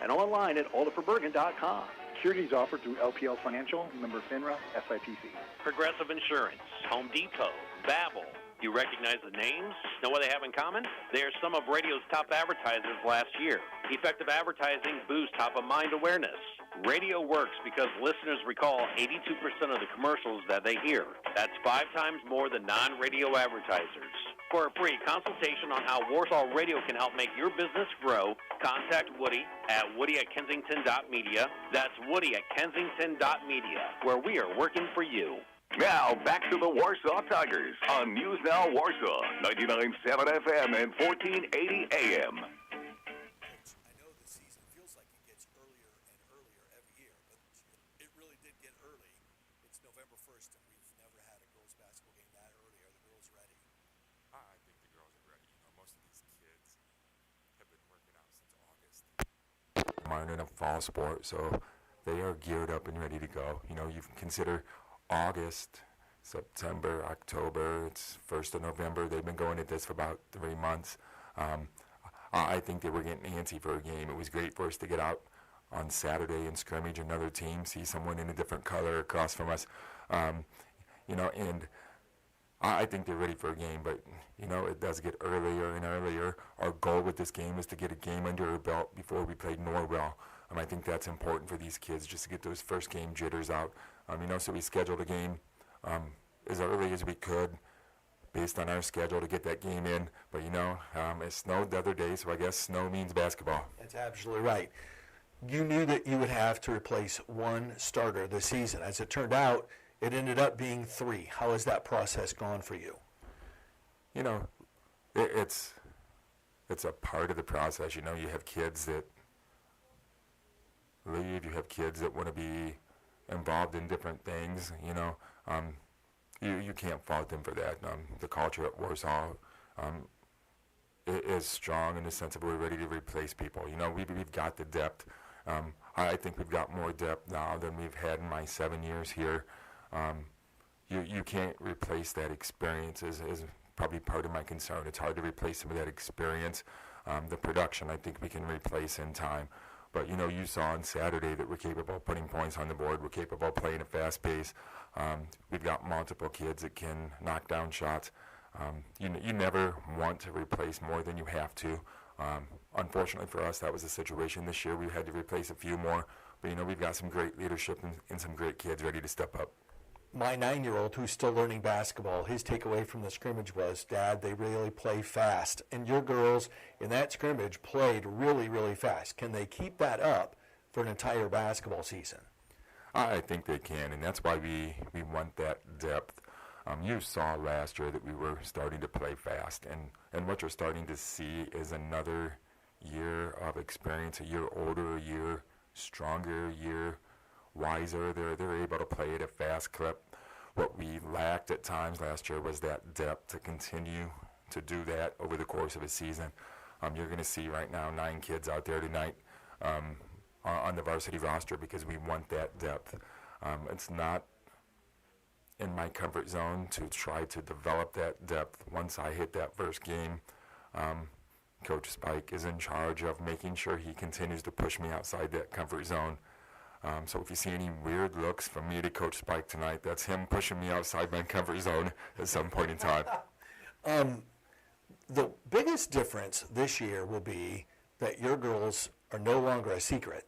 and online at alderforbergen.com. Securities offered through LPL Financial, member FINRA, SIPC. Progressive Insurance, Home Depot, Babbel. You recognize the names? Know what they have in common? They are some of radio's top advertisers last year. Effective advertising boosts top-of-mind awareness. Radio works because listeners recall 82% of the commercials that they hear. That's 5 times more than non-radio advertisers. For a free consultation on how Warsaw Radio can help make your business grow, contact Woody at woody@kensington.media. That's woody@kensington.media, where we are working for you. Now, back to the Warsaw Tigers on News Now Warsaw, 99.7 FM and 1480 AM. I know the season feels like it gets earlier and earlier every year, but it really did get early. It's November 1st, and we've never had a girls' basketball game that early. Are the girls ready? I think the girls are ready. You know, most of these kids have been working out since August. Minor in a fall sport, so they are geared up and ready to go. You know, you can consider August, September, October, it's 1st of November. They've been going at this for about 3 months. I think they were getting antsy for a game. It was great for us to get out on Saturday and scrimmage another team, see someone in a different color across from us. You know, and I think they're ready for a game, but, you know, it does get earlier and earlier. Our goal with this game is to get a game under our belt before we played Norwell. I think that's important for these kids, just to get those first game jitters out. You know, so we scheduled a game as early as we could based on our schedule to get that game in. But, you know, it snowed the other day, so I guess snow means basketball. That's absolutely right. You knew that you would have to replace one starter this season. As it turned out, it ended up being 3. How has that process gone for you? You know, it's a part of the process. You know, you have kids that leave, you have kids that want to be involved in different things, you know. You can't fault them for that. The culture at Warsaw is strong in the sense that we're ready to replace people. You know, we've got the depth. I think we've got more depth now than we've had in my 7 years here. You can't replace that experience is probably part of my concern. It's hard to replace some of that experience. The production I think we can replace in time. But, you know, you saw on Saturday that we're capable of putting points on the board. We're capable of playing a fast pace. We've got multiple kids that can knock down shots. You never want to replace more than you have to. Unfortunately for us, that was the situation this year. We had to replace a few more. But, you know, we've got some great leadership and some great kids ready to step up. My 9-year-old, who's still learning basketball, his takeaway from the scrimmage was, Dad, they really play fast. And your girls in that scrimmage played really, really fast. Can they keep that up for an entire basketball season? I think they can, and that's why we want that depth. You saw last year that we were starting to play fast, and what you're starting to see is another year of experience, a year older, a year stronger, a year wiser. They're able to play at a fast clip. What we lacked at times last year was that depth to continue to do that over the course of a season. You're going to see right now 9 kids out there tonight on the varsity roster because we want that depth. It's not in my comfort zone to try to develop that depth. Once I hit that first game, Coach Spike is in charge of making sure he continues to push me outside that comfort zone. So if you see any weird looks from me to Coach Spike tonight, that's him pushing me outside my comfort zone at some point in time. The biggest difference this year will be that your girls are no longer a secret.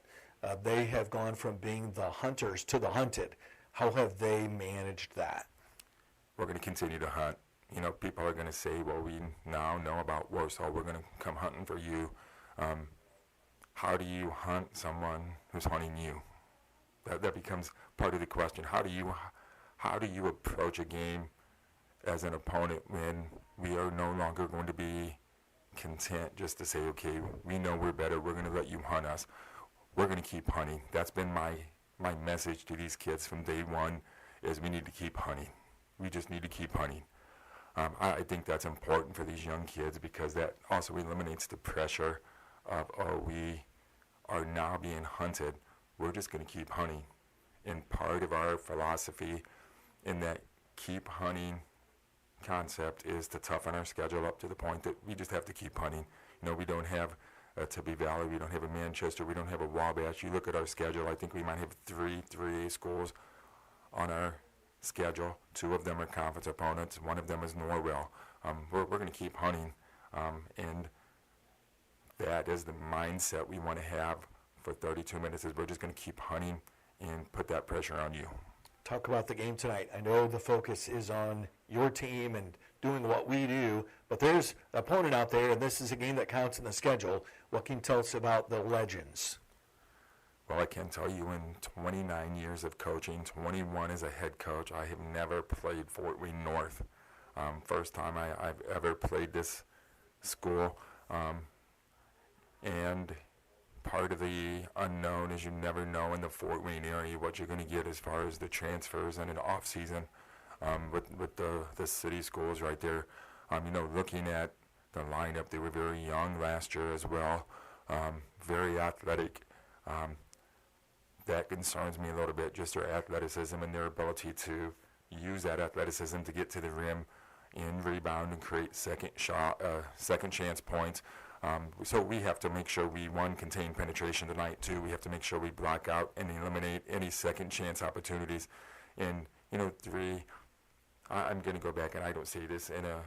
They have gone from being the hunters to the hunted. How have they managed that? We're going to continue to hunt. You know, people are going to say, well, we now know about Warsaw. We're going to come hunting for you. How do you hunt someone who's hunting you? That becomes part of the question. How do you approach a game as an opponent when we are no longer going to be content just to say, okay, we know we're better, we're going to let you hunt us. We're going to keep hunting. That's been my message to these kids from day one is we need to keep hunting. We just need to keep hunting. I think that's important for these young kids because that also eliminates the pressure of, oh, we are now being hunted. We're just going to keep hunting. And part of our philosophy in that keep hunting concept is to toughen our schedule up to the point that we just have to keep hunting. You know, we don't have Tibby Valley, we don't have a Manchester, we don't have a Wabash. You look at our schedule, I think we might have three 3A schools on our schedule. 2 of them are conference opponents. 1 of them is Norwell. We're going to keep hunting, and that is the mindset we want to have for 32 minutes. Is we're just going to keep hunting and put that pressure on you. Talk about the game tonight. I know the focus is on your team and doing what we do, but there's an opponent out there, and this is a game that counts in the schedule. What can you tell us about the Legends? Well, I can tell you in 29 years of coaching, 21 as a head coach, I have never played Fort Wayne North. First time I've ever played this school. And part of the unknown is you never know in the Fort Wayne area what you're going to get as far as the transfers and an off season with the city schools right there. Looking at the lineup, they were very young last year as well, very athletic. That concerns me a little bit, just their athleticism and their ability to use that athleticism to get to the rim and rebound and create second chance points. So we have to make sure we, 1, contain penetration tonight. 2, we have to make sure we block out and eliminate any second chance opportunities. And, 3, I'm going to go back, and I don't say this in a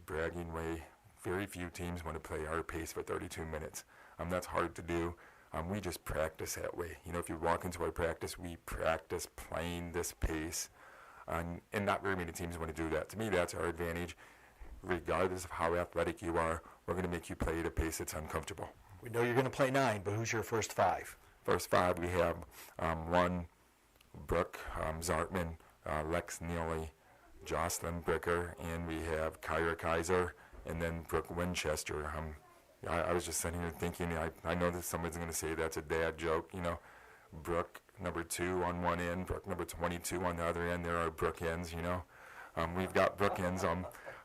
bragging way. Very few teams want to play our pace for 32 minutes. That's hard to do. We just practice that way. If you walk into our practice, we practice playing this pace. And not very many teams want to do that. To me, that's our advantage. Regardless of how athletic you are, we're going to make you play at a pace that's uncomfortable. We know you're going to play 9, but who's your first 5? First 5, we have 1, Brooke Zartman, Lex Neely, Jocelyn Bricker, and we have Kyra Kaiser, and then Brooke Winchester. I was just sitting here thinking, I know that somebody's going to say that's a dad joke. Brooke number 2 on one end, Brooke number 22 on the other end. There are Brooke ends, We've got Brooke ends.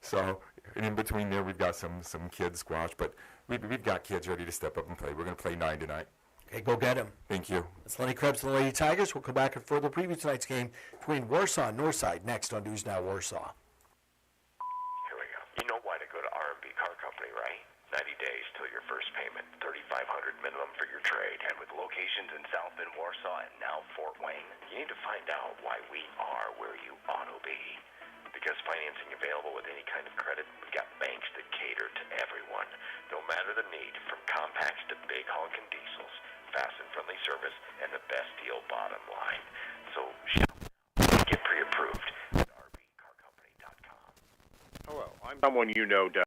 So and in between there, we've got some kids squash, but we've got kids ready to step up and play. We're going to play 9 tonight. Okay, go get them. Thank you. It's Lenny Krebs and the Lady Tigers. We'll come back and further preview tonight's game between Warsaw and Northside next on News Now Warsaw. Here we go. You know why to go to R&B Car Company, right? 90 days till your first payment, $3,500 minimum for your trade. And with locations in South Bend, Warsaw, and now Fort Wayne, you need to find out why we are where you ought to be. Because financing available with any kind of credit, we've got banks that cater to everyone, no matter the need, from compacts to big honking diesels, fast and friendly service, and the best deal bottom line. So get pre-approved at rbcarcompany.com. Hello, I'm someone you know does.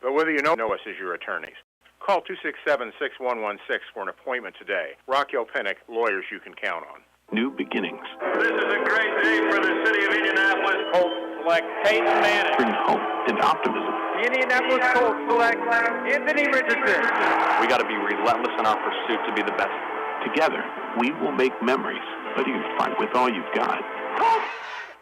But whether you know us as your attorneys, call 267-6116 for an appointment today. Rockwell Pennick, lawyers you can count on. New beginnings. This is a great day for the city of Indianapolis. Colts select Peyton Manning. Bring hope and optimism. The Indianapolis Colts select Anthony Richardson. We got to be relentless in our pursuit to be the best. Together, we will make memories. Whether you fight with all you've got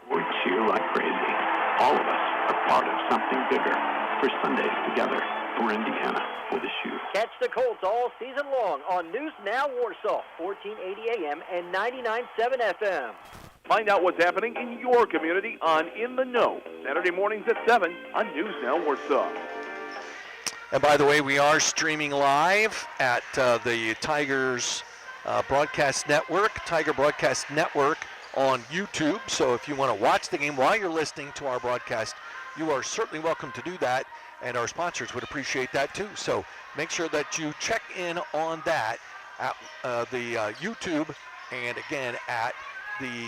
or cheer like crazy, all of us are part of something bigger. For Sundays together, for Indiana, for the shoe. Catch the Colts all season long on News Now Warsaw, 1480 AM and 99.7 FM. Find out what's happening in your community on In the Know, Saturday mornings at 7 on News Now Warsaw. And by the way, we are streaming live at the Tigers Broadcast Network, Tiger Broadcast Network on YouTube. So if you want to watch the game while you're listening to our broadcast, you are certainly welcome to do that, and our sponsors would appreciate that too. So make sure that you check in on that at the YouTube and again at the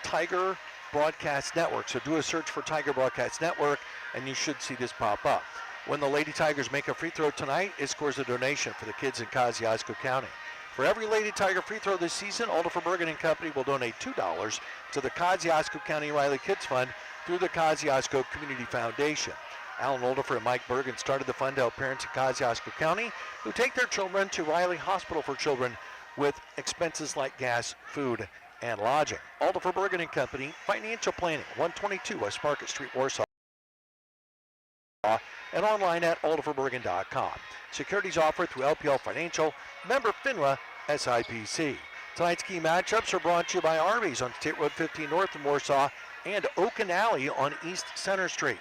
Tiger Broadcast Network. So do a search for Tiger Broadcast Network and you should see this pop up. When the Lady Tigers make a free throw tonight, it scores a donation for the kids in Kosciuszko County. For every Lady Tiger free throw this season, Alderfer Bergen & Company will donate $2 to the Kosciuszko County Riley Kids Fund through the Kosciuszko Community Foundation. Alan Alderfer and Mike Bergen started the fund to help parents in Kosciuszko County who take their children to Riley Hospital for Children with expenses like gas, food, and lodging. Alderfer Bergen & Company, Financial Planning, 122 West Market Street, Warsaw, and online at alderferbergen.com. Securities offered through LPL Financial, member FINRA, SIPC. Tonight's key matchups are brought to you by Arby's on State Road 15 North in Warsaw and Oak and Alley on East Center Street.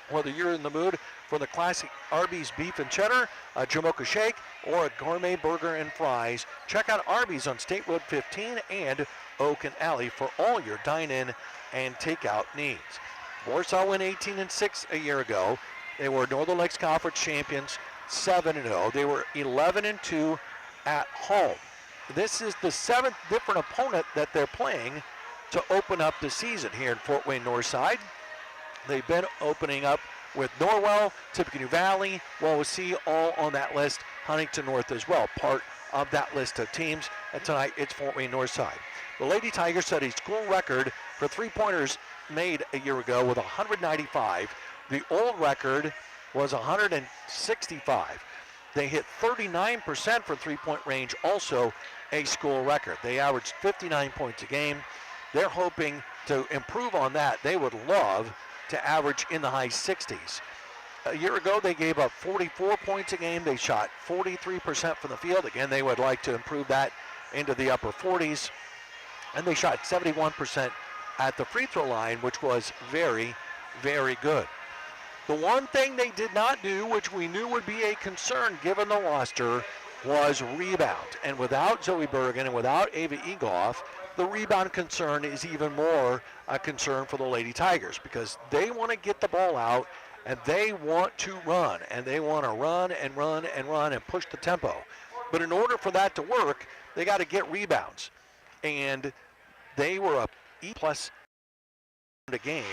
Whether you're in the mood for the classic Arby's beef and cheddar, a Jamocha shake, or a gourmet burger and fries. Check out Arby's on State Road 15 and Oak and Alley for all your dine-in and takeout needs. Warsaw went 18-6 a year ago. They were Northern Lakes Conference champions, 7-0. They were 11-2 at home. This is the 7th different opponent that they're playing to open up the season here in Fort Wayne Northside. They've been opening up with Norwell, Tippecanoe Valley, Wawasee, all on that list. Huntington North as well, part of that list of teams. And tonight it's Fort Wayne Northside. The Lady Tigers set a school record for three-pointers made a year ago with 195. The old record was 165. They hit 39% from three-point range, also a school record. They averaged 59 points a game. They're hoping to improve on that. They would love to average in the high 60s. A year ago, they gave up 44 points a game. They shot 43% from the field. Again, they would like to improve that into the upper 40s. And they shot 71% at the free throw line, which was very, very good. The one thing they did not do, which we knew would be a concern given the roster, was rebound. And without Zoe Bergen and without Ava Egoff, the rebound concern is even more a concern for the Lady Tigers, because they want to get the ball out and they want to run, and they want to run and run and run and push the tempo. But in order for that to work, they got to get rebounds. And they were a E+ a game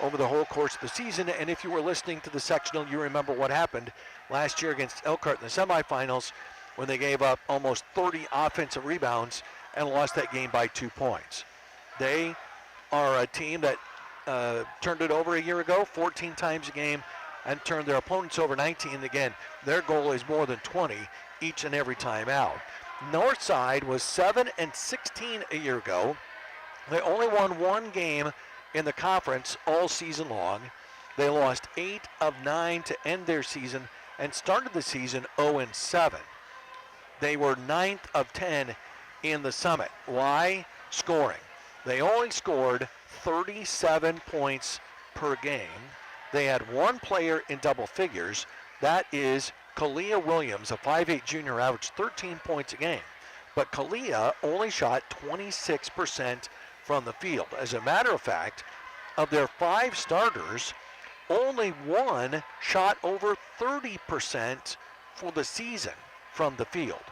over the whole course of the season. And if you were listening to the sectional, you remember what happened last year against Elkhart in the semifinals when they gave up almost 30 offensive rebounds and lost that game by 2 points. They are a team that turned it over a year ago 14 times a game and turned their opponents over 19. Again, their goal is more than 20 each and every time out. Northside was 7-16 a year ago. They only won one game in the conference all season long. They lost 8 of 9 to end their season and started the season 0-7. They were 9th of 10 in the Summit. Why? Scoring. They only scored 37 points per game. They had one player in double figures. That is Kalia Williams, a 5'8 junior, averaged 13 points a game. But Kalia only shot 26% from the field. As a matter of fact, of their 5 starters, only one shot over 30% for the season from the field.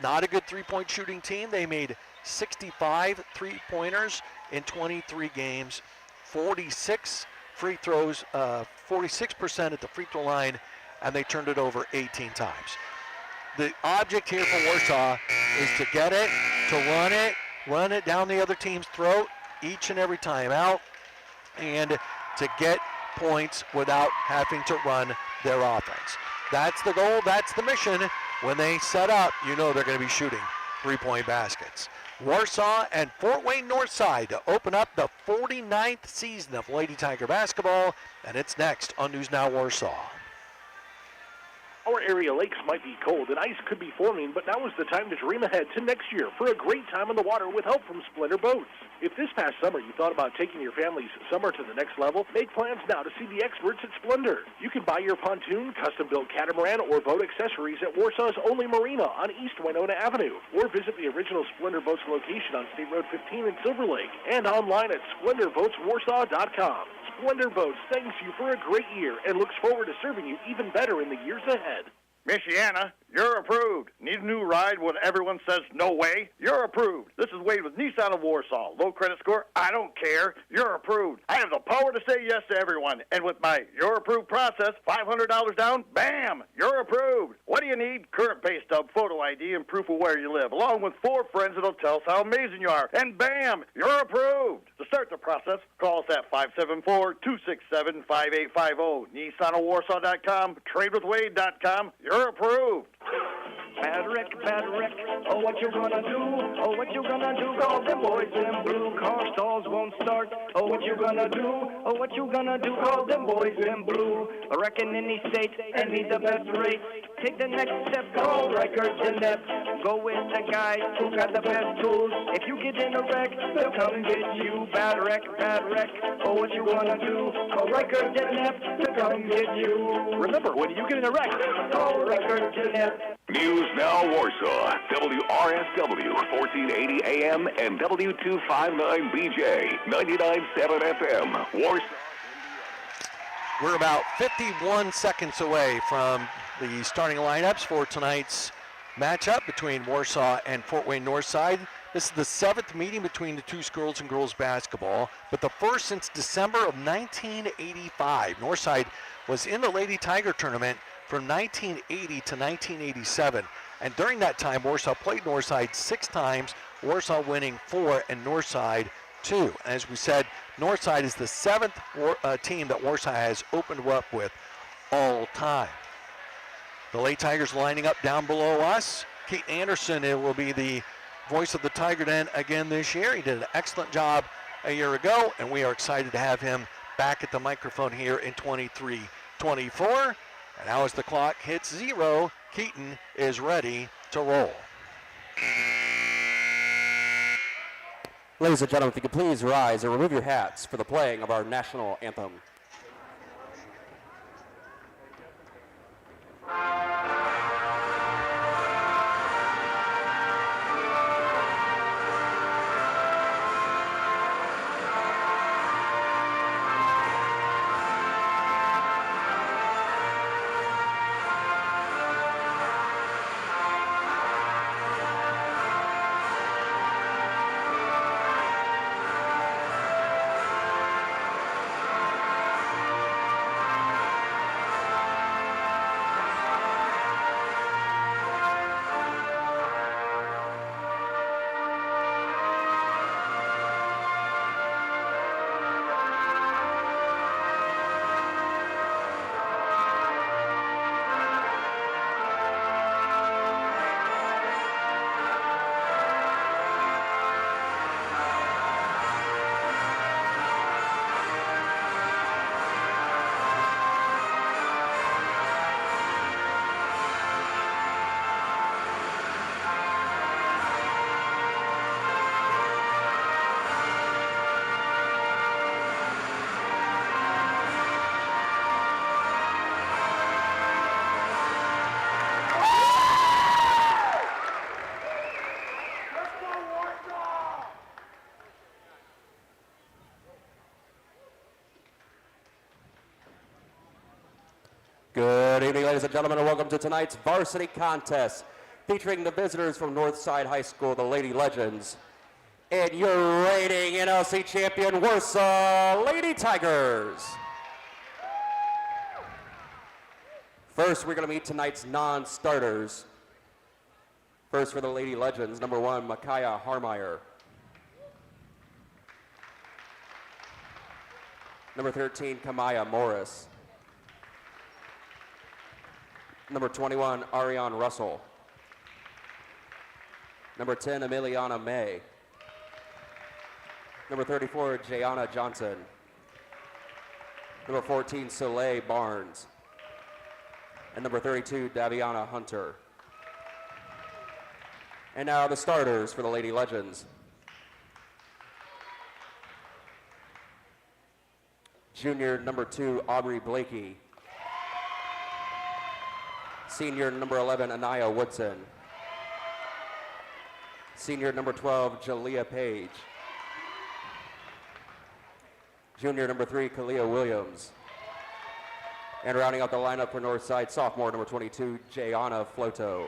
Not a good three-point shooting team. They made 65 three-pointers in 23 games, 46 free throws, 46% at the free throw line, and they turned it over 18 times. The object here for Warsaw is to get it, to run it down the other team's throat each and every time out, and to get points without having to run their offense. That's the goal, that's the mission. When they set up, you know they're going to be shooting three-point baskets. Warsaw and Fort Wayne Northside to open up the 49th season of Lady Tiger basketball, and it's next on News Now Warsaw. Our area lakes might be cold and ice could be forming, but now is the time to dream ahead to next year for a great time on the water with help from Splendor Boats. If this past summer you thought about taking your family's summer to the next level, make plans now to see the experts at Splendor. You can buy your pontoon, custom-built catamaran, or boat accessories at Warsaw's only marina on East Winona Avenue, or visit the original Splendor Boats location on State Road 15 in Silver Lake, and online at SplendorBoatsWarsaw.com. Splendor Boats thanks you for a great year and looks forward to serving you even better in the years ahead. Michiana, you're approved. Need a new ride when everyone says no way? You're approved. This is Wade with Nissan of Warsaw. Low credit score? I don't care. You're approved. I have the power to say yes to everyone. And with my You're Approved process, $500 down, bam, you're approved. What do you need? Current pay stub, photo ID, and proof of where you live, along with 4 friends that'll tell us how amazing you are. And bam, you're approved. To start the process, call us at 574-267-5850. NissanofWarsaw.com, TradeWithWade.com. You're approved. Bad wreck, oh what you gonna do, oh what you gonna do, call them boys in blue, car stalls won't start, oh what you gonna do, oh what you gonna do, call them boys in blue, wrecking in these states and need the best rates, take the next step. Go Riker to Nep. Go with the guys who got the best tools. If you get in a wreck, they'll come and get you. Bad wreck, bad wreck. Oh, what you gonna do? Call Riker to Nep to come get you. Remember, when you get in a wreck, call Riker to Nep. News Now Warsaw, WRSW, 1480 AM and W259BJ, 99.7 FM, Warsaw. We're about 51 seconds away from the starting lineups for tonight's matchup between Warsaw and Fort Wayne Northside. This is the 7th meeting between the two schools in girls basketball, but the first since December of 1985. Northside was in the Lady Tiger tournament from 1980 to 1987, and during that time Warsaw played Northside 6 times, Warsaw winning 4 and Northside 2. As we said, Northside is the 7th team that Warsaw has opened up with all time. The Lady Tigers lining up down below us. Keaton Anderson will be the voice of the Tiger Den again this year. He did an excellent job a year ago, and we are excited to have him back at the microphone here in 23-24. And now as the clock hits 0, Keaton is ready to roll. Ladies and gentlemen, if you could please rise and remove your hats for the playing of our national anthem. Good evening, ladies and gentlemen, and welcome to tonight's varsity contest featuring the visitors from Northside High School, the Lady Legends, and your reigning NLC champion, Warsaw Lady Tigers. First, we're going to meet tonight's non-starters. First for the Lady Legends, number 1, Micaiah Harmeyer. Number 13, Kamaya Morris. Number 21, Ariane Russell. Number 10, Emiliana May. Number 34, Jayana Johnson. Number 14, Soleil Barnes. And number 32, Daviana Hunter. And now the starters for the Lady Legends. Junior number 2, Aubrey Blakey. Senior number 11, Anaya Woodson. Senior number 12, Jalea Page. Junior number 3, Kalia Williams. And rounding out the lineup for Northside, sophomore number 22, Jayana Floto.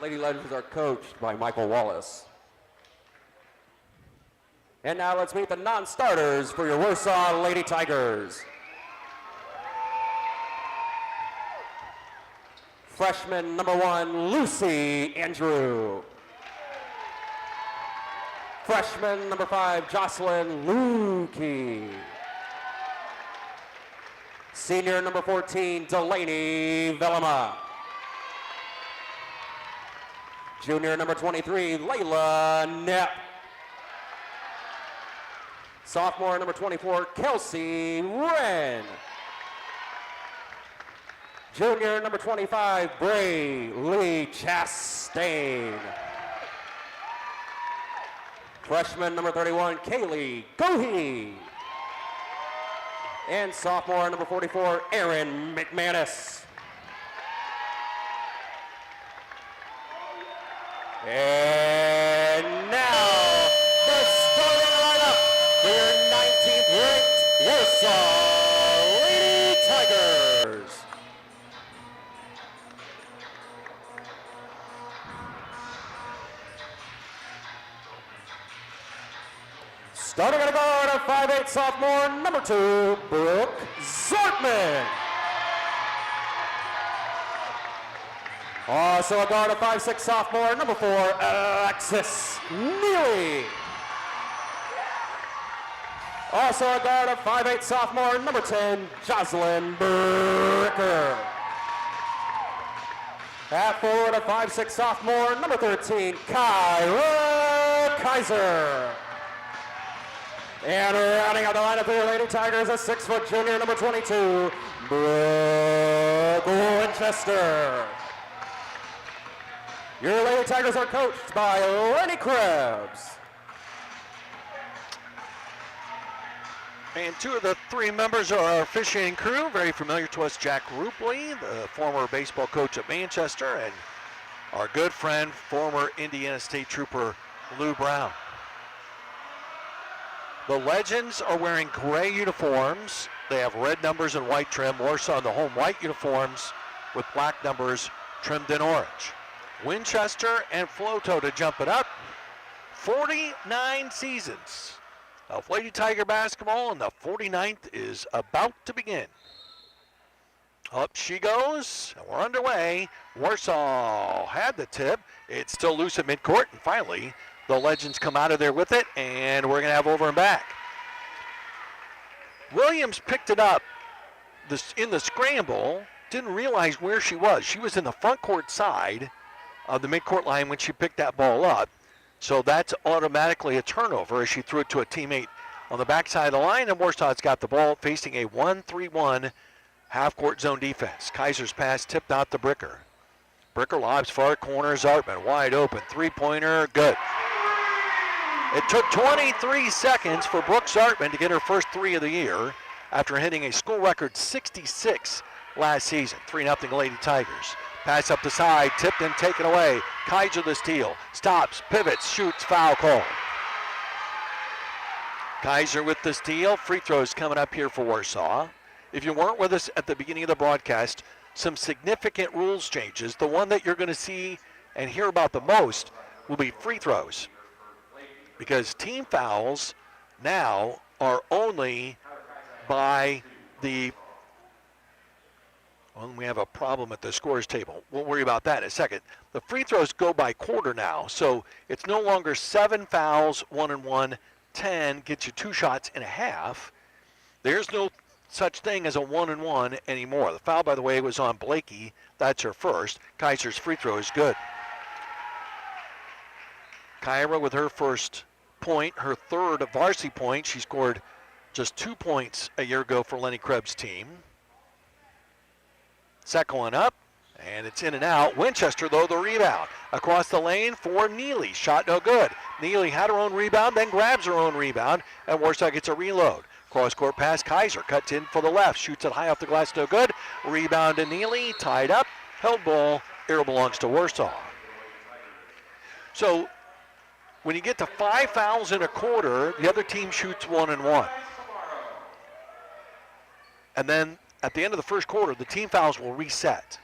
Lady Legends are coached by Michael Wallace. And now let's meet the non-starters for your Warsaw Lady Tigers. Freshman number 1, Lucy Andrew. Freshman number 5, Jocelyn Lukey. Senior number 14, Delaney Velema. Junior number 23, Layla Knapp. Sophomore number 24, Kelsey Wren. Junior number 25, Bray Lee Chastain. Freshman number 31, Kaylee Gohey. And sophomore number 44, Aaron McManus. And now, the starting lineup for your 19th ranked Warsaw Lady Tigers. Starting at a guard, a 5'8" sophomore, number 2, Brooke Zortman. Also a guard, a 5'6" sophomore, number 4, Alexis Neely. Also a guard, a 5'8" sophomore, number 10, Jocelyn Bricker. At forward, a 5'6" sophomore, number 13, Kyra Kaiser. And rounding out the lineup for your Lady Tigers, a 6-foot junior, number 22, Brooke Winchester. Your Lady Tigers are coached by Lenny Krebs. And 2 of the 3 members are our officiating crew, very familiar to us, Jack Rupley, the former baseball coach at Manchester, and our good friend, former Indiana State Trooper Lou Brown. The Legends are wearing gray uniforms. They have red numbers and white trim. Warsaw in the home white uniforms with black numbers trimmed in orange. Winchester and Floto to jump it up. 49 seasons of Lady Tiger basketball, and the 49th is about to begin. Up she goes, and we're underway. Warsaw had the tip. It's still loose at midcourt, and finally, the Legends come out of there with it, and we're going to have over and back. Williams picked it up in the scramble, didn't realize where she was. She was in the front court side of the midcourt line when she picked that ball up. So that's automatically a turnover as she threw it to a teammate on the backside of the line, and Warsaw's got the ball facing a 1-3-1 half-court zone defense. Kaiser's pass tipped out to Bricker. Bricker lobs far corner, Zartman wide open, three-pointer, good. It took 23 seconds for Brooke Zartman to get her first 3 of the year after hitting a school record 66 last season. 3-0 Lady Tigers. Pass up the side, tipped and taken away. Kaiser the steal, stops, pivots, shoots, foul call. Kaiser with the steal, free throws coming up here for Warsaw. If you weren't with us at the beginning of the broadcast, some significant rules changes. The one that you're going to see and hear about the most will be free throws, because team fouls now are only by the, well, we have a problem at the scores table. We'll worry about that in a second. The free throws go by quarter now, so it's no longer 7 fouls, 1-and-1, 10 gets you 2 shots and a half. There's no such thing as a 1-and-1 anymore. The foul, by the way, was on Blakey. That's her first. Kaiser's free throw is good. Kyra with her first point, her third varsity point. She scored just 2 points a year ago for Lenny Krebs' team. Second one up, and it's in and out. Winchester, though, the rebound. Across the lane for Neely. Shot no good. Neely had her own rebound, then grabs her own rebound, and Warsaw gets a reload. Cross-court pass, Kaiser cuts in for the left. Shoots it high off the glass, no good. Rebound to Neely, tied up. Held ball, arrow belongs to Warsaw. So when you get to 5 fouls in a quarter, the other team shoots 1-and-1. And then at the end of the first quarter, the team fouls will reset.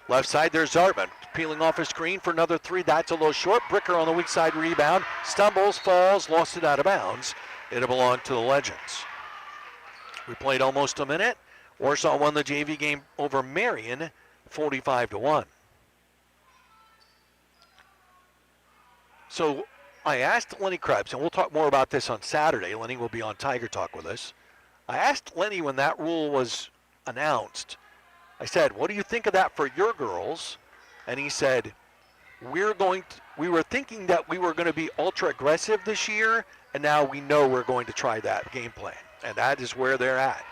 Left side, there's Zartman peeling off his screen for another 3. That's a little short. Bricker on the weak side rebound. Stumbles, falls, lost it out of bounds. It'll belong to the Legends. We played almost a minute. Warsaw won the JV game over Marion 45-1. So I asked Lenny Krebs, and we'll talk more about this on Saturday. Lenny will be on Tiger Talk with us. I asked Lenny when that rule was announced, I said, what do you think of that for your girls? And he said, we were thinking that we were going to be ultra aggressive this year, and now we know we're going to try that game plan. And that is where they're at.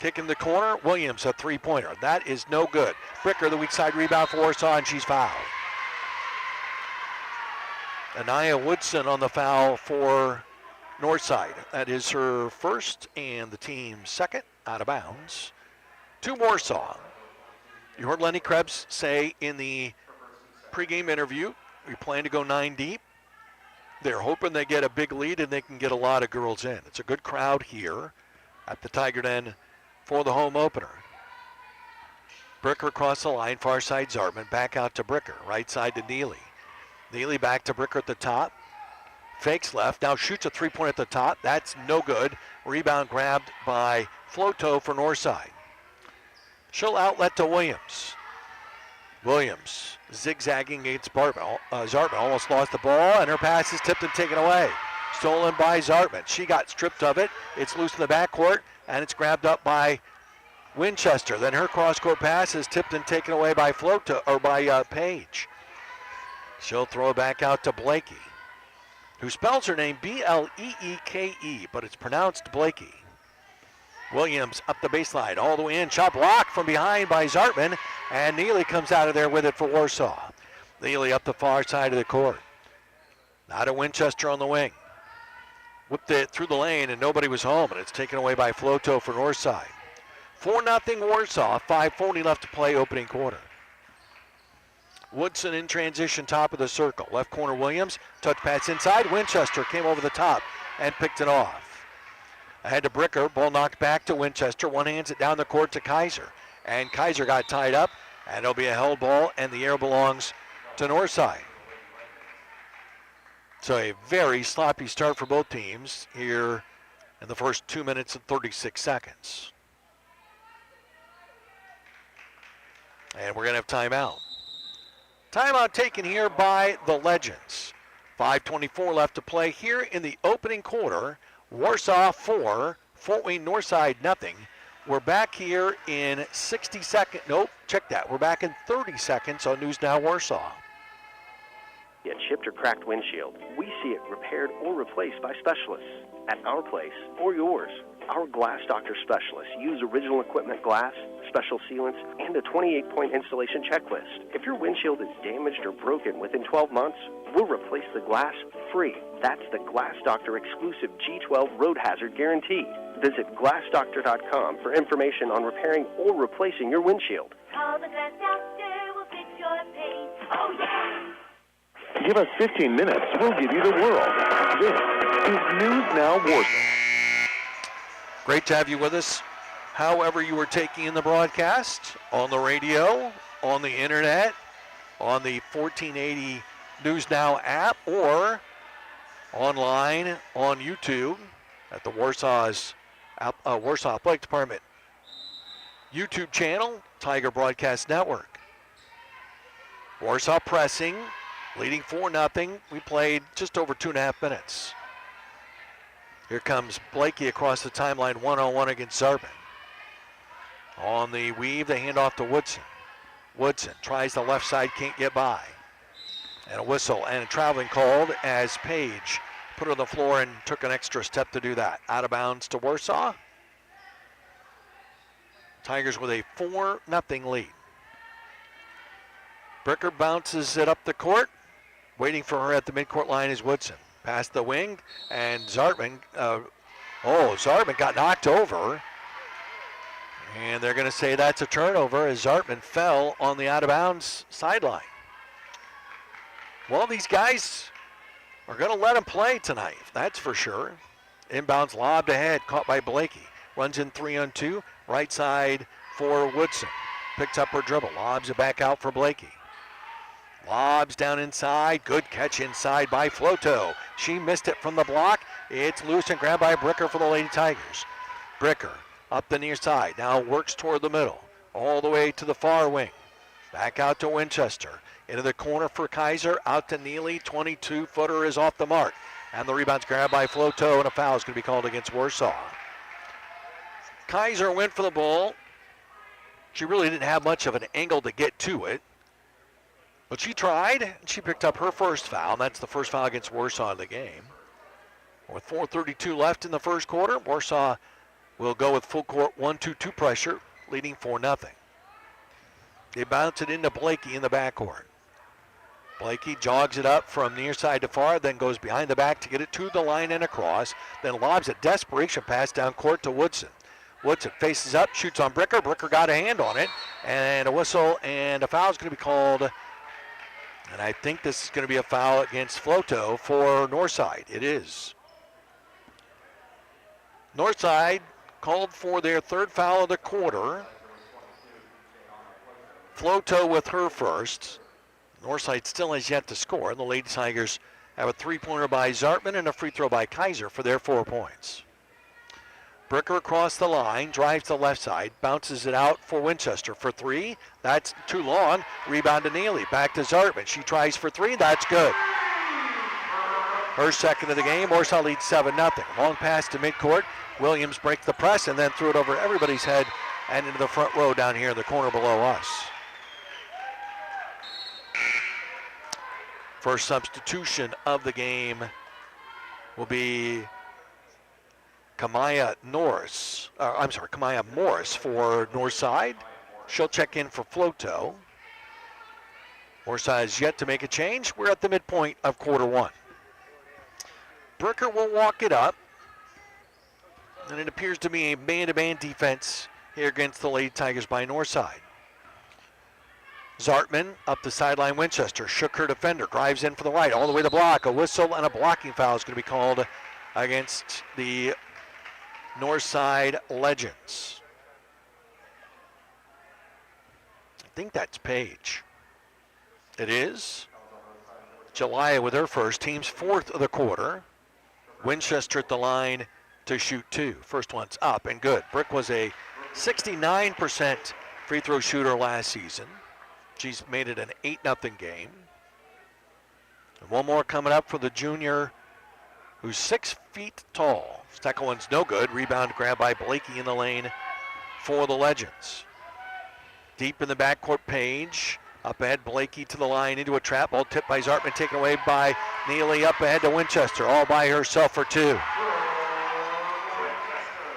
Kicking the corner, Williams a three-pointer. That is no good. Bricker, the weak side rebound for Warsaw, and she's fouled. Anaya Woodson on the foul for Northside. That is her first and the team's second, out of bounds. To Warsaw. You heard Lenny Krebs say in the pregame interview, we plan to go 9 deep. They're hoping they get a big lead and they can get a lot of girls in. It's a good crowd here at the Tiger Den for the home opener. Bricker across the line, far side Zartman, back out to Bricker, right side to Neely. Neely back to Bricker at the top. Fakes left, now shoots a three-point at the top. That's no good. Rebound grabbed by Floto for Northside. She'll outlet to Williams. Williams zigzagging against Zartman, almost lost the ball, and her pass is tipped and taken away. Stolen by Zartman. She got stripped of it. It's loose in the backcourt, and it's grabbed up by Winchester. Then her cross-court pass is tipped and taken away by Page. She'll throw it back out to Blakey, who spells her name B-L-E-E-K-E, but it's pronounced Blakey. Williams up the baseline, all the way in. Shot blocked from behind by Zartman, and Neely comes out of there with it for Warsaw. Neely up the far side of the court. Now to Winchester on the wing. Whipped it through the lane, and nobody was home, and it's taken away by Floto for Northside. 4-0 Warsaw, 5:40 left to play, opening quarter. Woodson in transition, top of the circle. Left corner Williams, touch pass inside. Winchester came over the top and picked it off. Ahead to Bricker, ball knocked back to Winchester. One hands it down the court to Kaiser. And Kaiser got tied up, and it'll be a held ball, and the air belongs to Northside. So a very sloppy start for both teams here in the first 2 minutes and 36 seconds. And we're going to have timeout. Timeout taken here by the Legends. 5:24 left to play here in the opening quarter. Warsaw 4, Fort Wayne Northside nothing. We're back here in 60 seconds. Nope, check that. We're back in 30 seconds on News Now Warsaw. Get chipped or cracked windshield. We see it repaired or replaced by specialists at our place or yours. Our Glass Doctor specialists use original equipment glass, special sealants, and a 28-point installation checklist. If your windshield is damaged or broken within 12 months, we'll replace the glass free. That's the Glass Doctor exclusive G12 Road Hazard Guarantee. Visit glassdoctor.com for information on repairing or replacing your windshield. Call the Glass Doctor, we'll fix your paint. Oh, yeah! Give us 15 minutes, we'll give you the world. This is News Now Warsaw. Great to have you with us. However you were taking in the broadcast, on the radio, on the internet, on the 1480 News Now app, or online on YouTube at the Warsaw Athletic Department YouTube channel, Tiger Broadcast Network. Warsaw pressing, leading 4-0. We played just over 2.5 minutes. Here comes Blakey across the timeline, one-on-one against Zartman. On the weave, they hand off to Woodson. Woodson tries the left side, can't get by. And a whistle and a traveling called as Page put her on the floor and took an extra step to do that. Out of bounds to Warsaw. Tigers with a 4-0 lead. Bricker bounces it up the court. Waiting for her at the midcourt line is Woodson. Past the wing, and Zartman, Zartman got knocked over. And they're going to say that's a turnover as Zartman fell on the out-of-bounds sideline. Well, these guys are going to let him play tonight, that's for sure. Inbounds lobbed ahead, caught by Blakey. Runs in 3-on-2, right side for Woodson. Picks up her dribble, lobs it back out for Blakey. Lobs down inside, good catch inside by Floto. She missed it from the block. It's loose and grabbed by Bricker for the Lady Tigers. Bricker up the near side, now works toward the middle, all the way to the far wing. Back out to Winchester, into the corner for Kaiser, out to Neely, 22-footer is off the mark. And the rebound's grabbed by Floto, and a foul is going to be called against Warsaw. Kaiser went for the ball. She really didn't have much of an angle to get to it. But she tried, and she picked up her first foul, and that's the first foul against Warsaw in the game. With 4:32 left in the first quarter, Warsaw will go with full court 1-2-2 pressure, leading 4-0. They bounce it into Blakey in the backcourt. Blakey jogs it up from near side to far, then goes behind the back to get it to the line and across, then lobs a desperation pass down court to Woodson. Woodson faces up, shoots on Bricker. Bricker got a hand on it, and a whistle and a foul is going to be called. And I think this is going to be a foul against Floto for Northside. It is. Northside called for their third foul of the quarter. Floto with her first. Northside still has yet to score. The Lady Tigers have a three-pointer by Zartman and a free throw by Kaiser for their 4 points. Bricker across the line, drives to the left side, bounces it out for Winchester for 3. That's too long. Rebound to Neely. Back to Zartman. She tries for 3. That's good. Her second of the game. Warsaw leads 7-0. Long pass to midcourt. Williams breaks the press and then threw it over everybody's head and into the front row down here in the corner below us. First substitution of the game will be Kamaya Morris for Northside. She'll check in for Floto. Northside has yet to make a change. We're at the midpoint of quarter 1. Bricker will walk it up. And it appears to be a man-to-man defense here against the Lady Tigers by Northside. Zartman up the sideline. Winchester shook her defender, drives in for the right, all the way to block. A whistle and a blocking foul is going to be called against the Northside Legends. I think that's Page. It is. Jalaya with her first, team's 4th of the quarter. Winchester at the line to shoot 2. First one's up and good. Brick was a 69% free throw shooter last season. She's made it an 8-0 game. And one more coming up for the junior, who's 6 feet tall. Second one's no good. Rebound grab by Blakey in the lane for the Legends. Deep in the backcourt, Page. Up ahead, Blakey to the line into a trap. Ball tipped by Zartman, taken away by Neely. Up ahead to Winchester, all by herself for 2.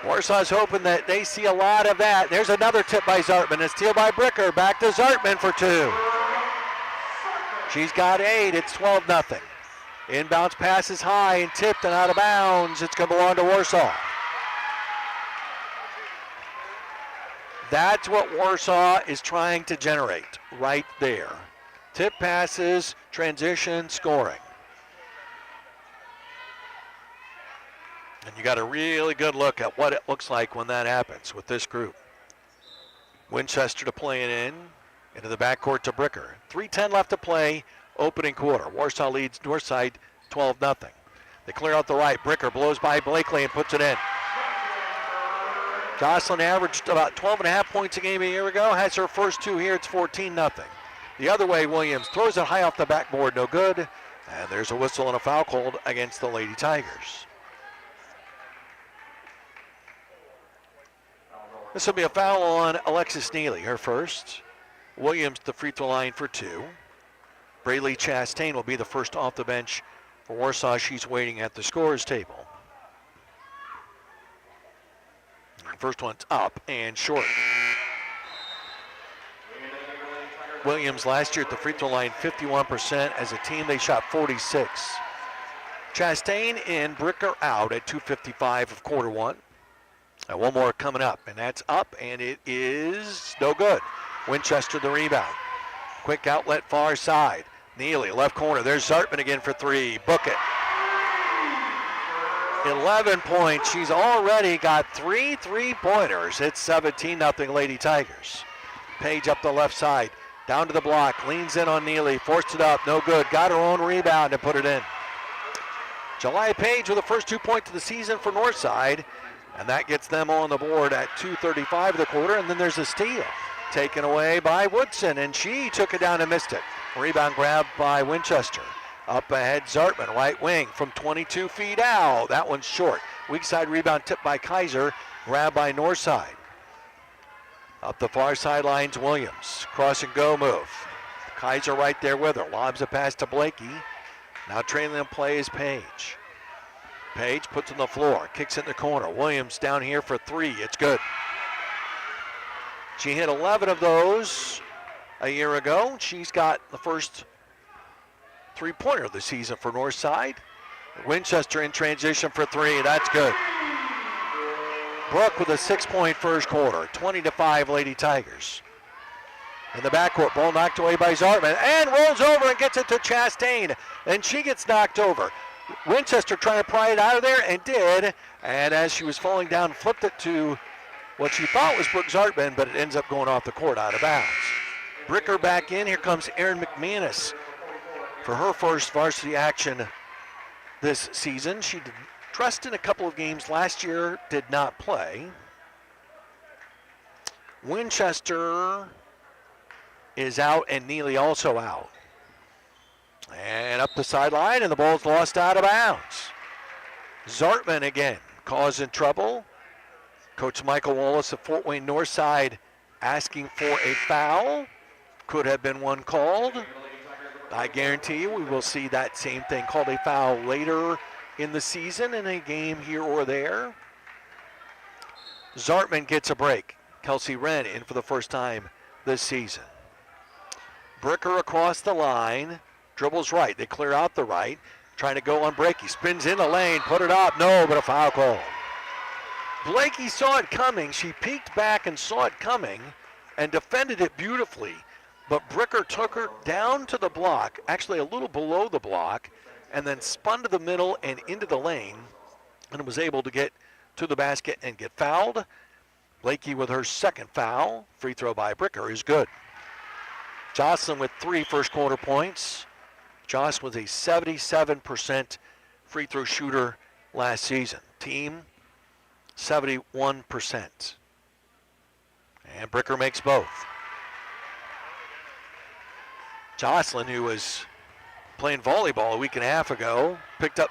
Warsaw's hoping that they see a lot of that. There's another tip by Zartman. A steal by Bricker. Back to Zartman for 2. She's got 8. It's 12-0. Inbounds pass is high and tipped and out of bounds. It's going to belong to Warsaw. That's what Warsaw is trying to generate right there. Tip passes, transition, scoring. And you got a really good look at what it looks like when that happens with this group. Winchester to play it in, into the backcourt to Bricker. 3:10 left to play, opening quarter. Warsaw leads Northside 12-0. They clear out the right. Bricker blows by Blakely and puts it in. Jocelyn averaged about 12.5 points a game a year ago. Has her first 2 here. It's 14-0. The other way, Williams throws it high off the backboard. No good. And there's a whistle and a foul called against the Lady Tigers. This will be a foul on Alexis Neely, her first. Williams the free throw line for 2. Braylee Chastain will be the first off the bench for Warsaw. She's waiting at the scorer's table. First one's up and short. Williams last year at the free throw line, 51%. As a team, they shot 46. Chastain in, Bricker out at 2:55 of quarter 1. And one more coming up, and that's up, and it is no good. Winchester the rebound. Quick outlet far side. Neely, left corner. There's Zartman again for 3. Book it. 11 points. She's already got 3 3-pointers. It's 17-0 Lady Tigers. Page up the left side. Down to the block. Leans in on Neely. Forced it up. No good. Got her own rebound and put it in. July Page with the first 2 points of the season for Northside. And that gets them on the board at 2:35 of the quarter. And then there's a steal taken away by Woodson. And she took it down and missed it. Rebound grab by Winchester. Up ahead, Zartman, right wing from 22 feet out. That one's short. Weak side rebound tipped by Kaiser. Grab by Northside. Up the far sidelines, Williams. Cross and go move. Kaiser right there with her. Lobs a pass to Blakey. Now trailing the play is Page. Page puts it on the floor, kicks it in the corner. Williams down here for three. It's good. She hit 11 of those a year ago. She's got the first three-pointer of the season for Northside. Winchester in transition for three. That's good. Brooke with a 6-point first quarter. 20-5 Lady Tigers. In the backcourt, ball knocked away by Zartman and rolls over and gets it to Chastain. And she gets knocked over. Winchester trying to pry it out of there and did. And as she was falling down, flipped it to what she thought was Brooke Zartman, but it ends up going off the court out of bounds. Bricker back in. Here comes Erin McManus for her first varsity action this season. She dressed in a couple of games last year, did not play. Winchester is out and Neely also out. And up the sideline, and the ball's lost out of bounds. Zartman again causing trouble. Coach Michael Wallace of Fort Wayne Northside asking for a foul. Could have been one called. I guarantee you we will see that same thing called a foul later in the season in a game here or there. Zartman gets a break. Kelsey Wren in for the first time this season. Bricker across the line, dribbles right. They clear out the right, trying to go on Blakey. Spins in the lane, put it up, no, but a foul call. Blakey saw it coming. She peeked back and saw it coming and defended it beautifully. But Bricker took her down to the block, actually a little below the block, and then spun to the middle and into the lane and was able to get to the basket and get fouled. Blakey with her second foul. Free throw by Bricker is good. Jocelyn with 3 first quarter points. Joss was a 77% free throw shooter last season. Team, 71%. And Bricker makes both. Jocelyn, who was playing volleyball a week and a half ago, picked up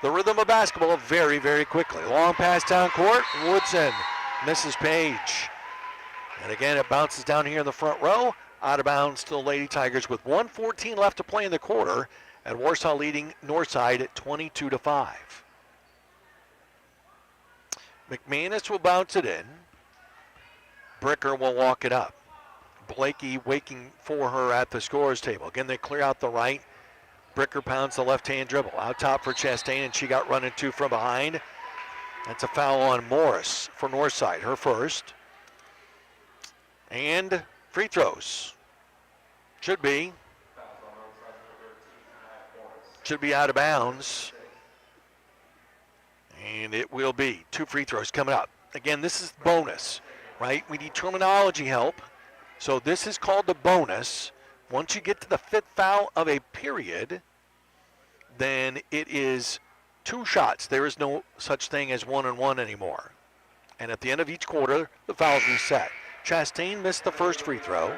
the rhythm of basketball very, very quickly. Long pass down court. Woodson misses Page. And again, it bounces down here in the front row. Out of bounds to the Lady Tigers with 1:14 left to play in the quarter. And Warsaw leading Northside at 22-5. McManus will bounce it in. Bricker will walk it up. Blakey waiting for her at the scorer's table. Again, they clear out the right. Bricker pounds the left-hand dribble. Out top for Chastain, and she got run into from behind. That's a foul on Morris for Northside, her first. And free throws. Should be out of bounds. And it will be 2 free throws coming up. Again, this is bonus, right? We need terminology help. So this is called the bonus. Once you get to the 5th foul of a period, then it is 2 shots. There is no such thing as 1-and-1 anymore. And at the end of each quarter, the fouls reset. Chastain missed the first free throw.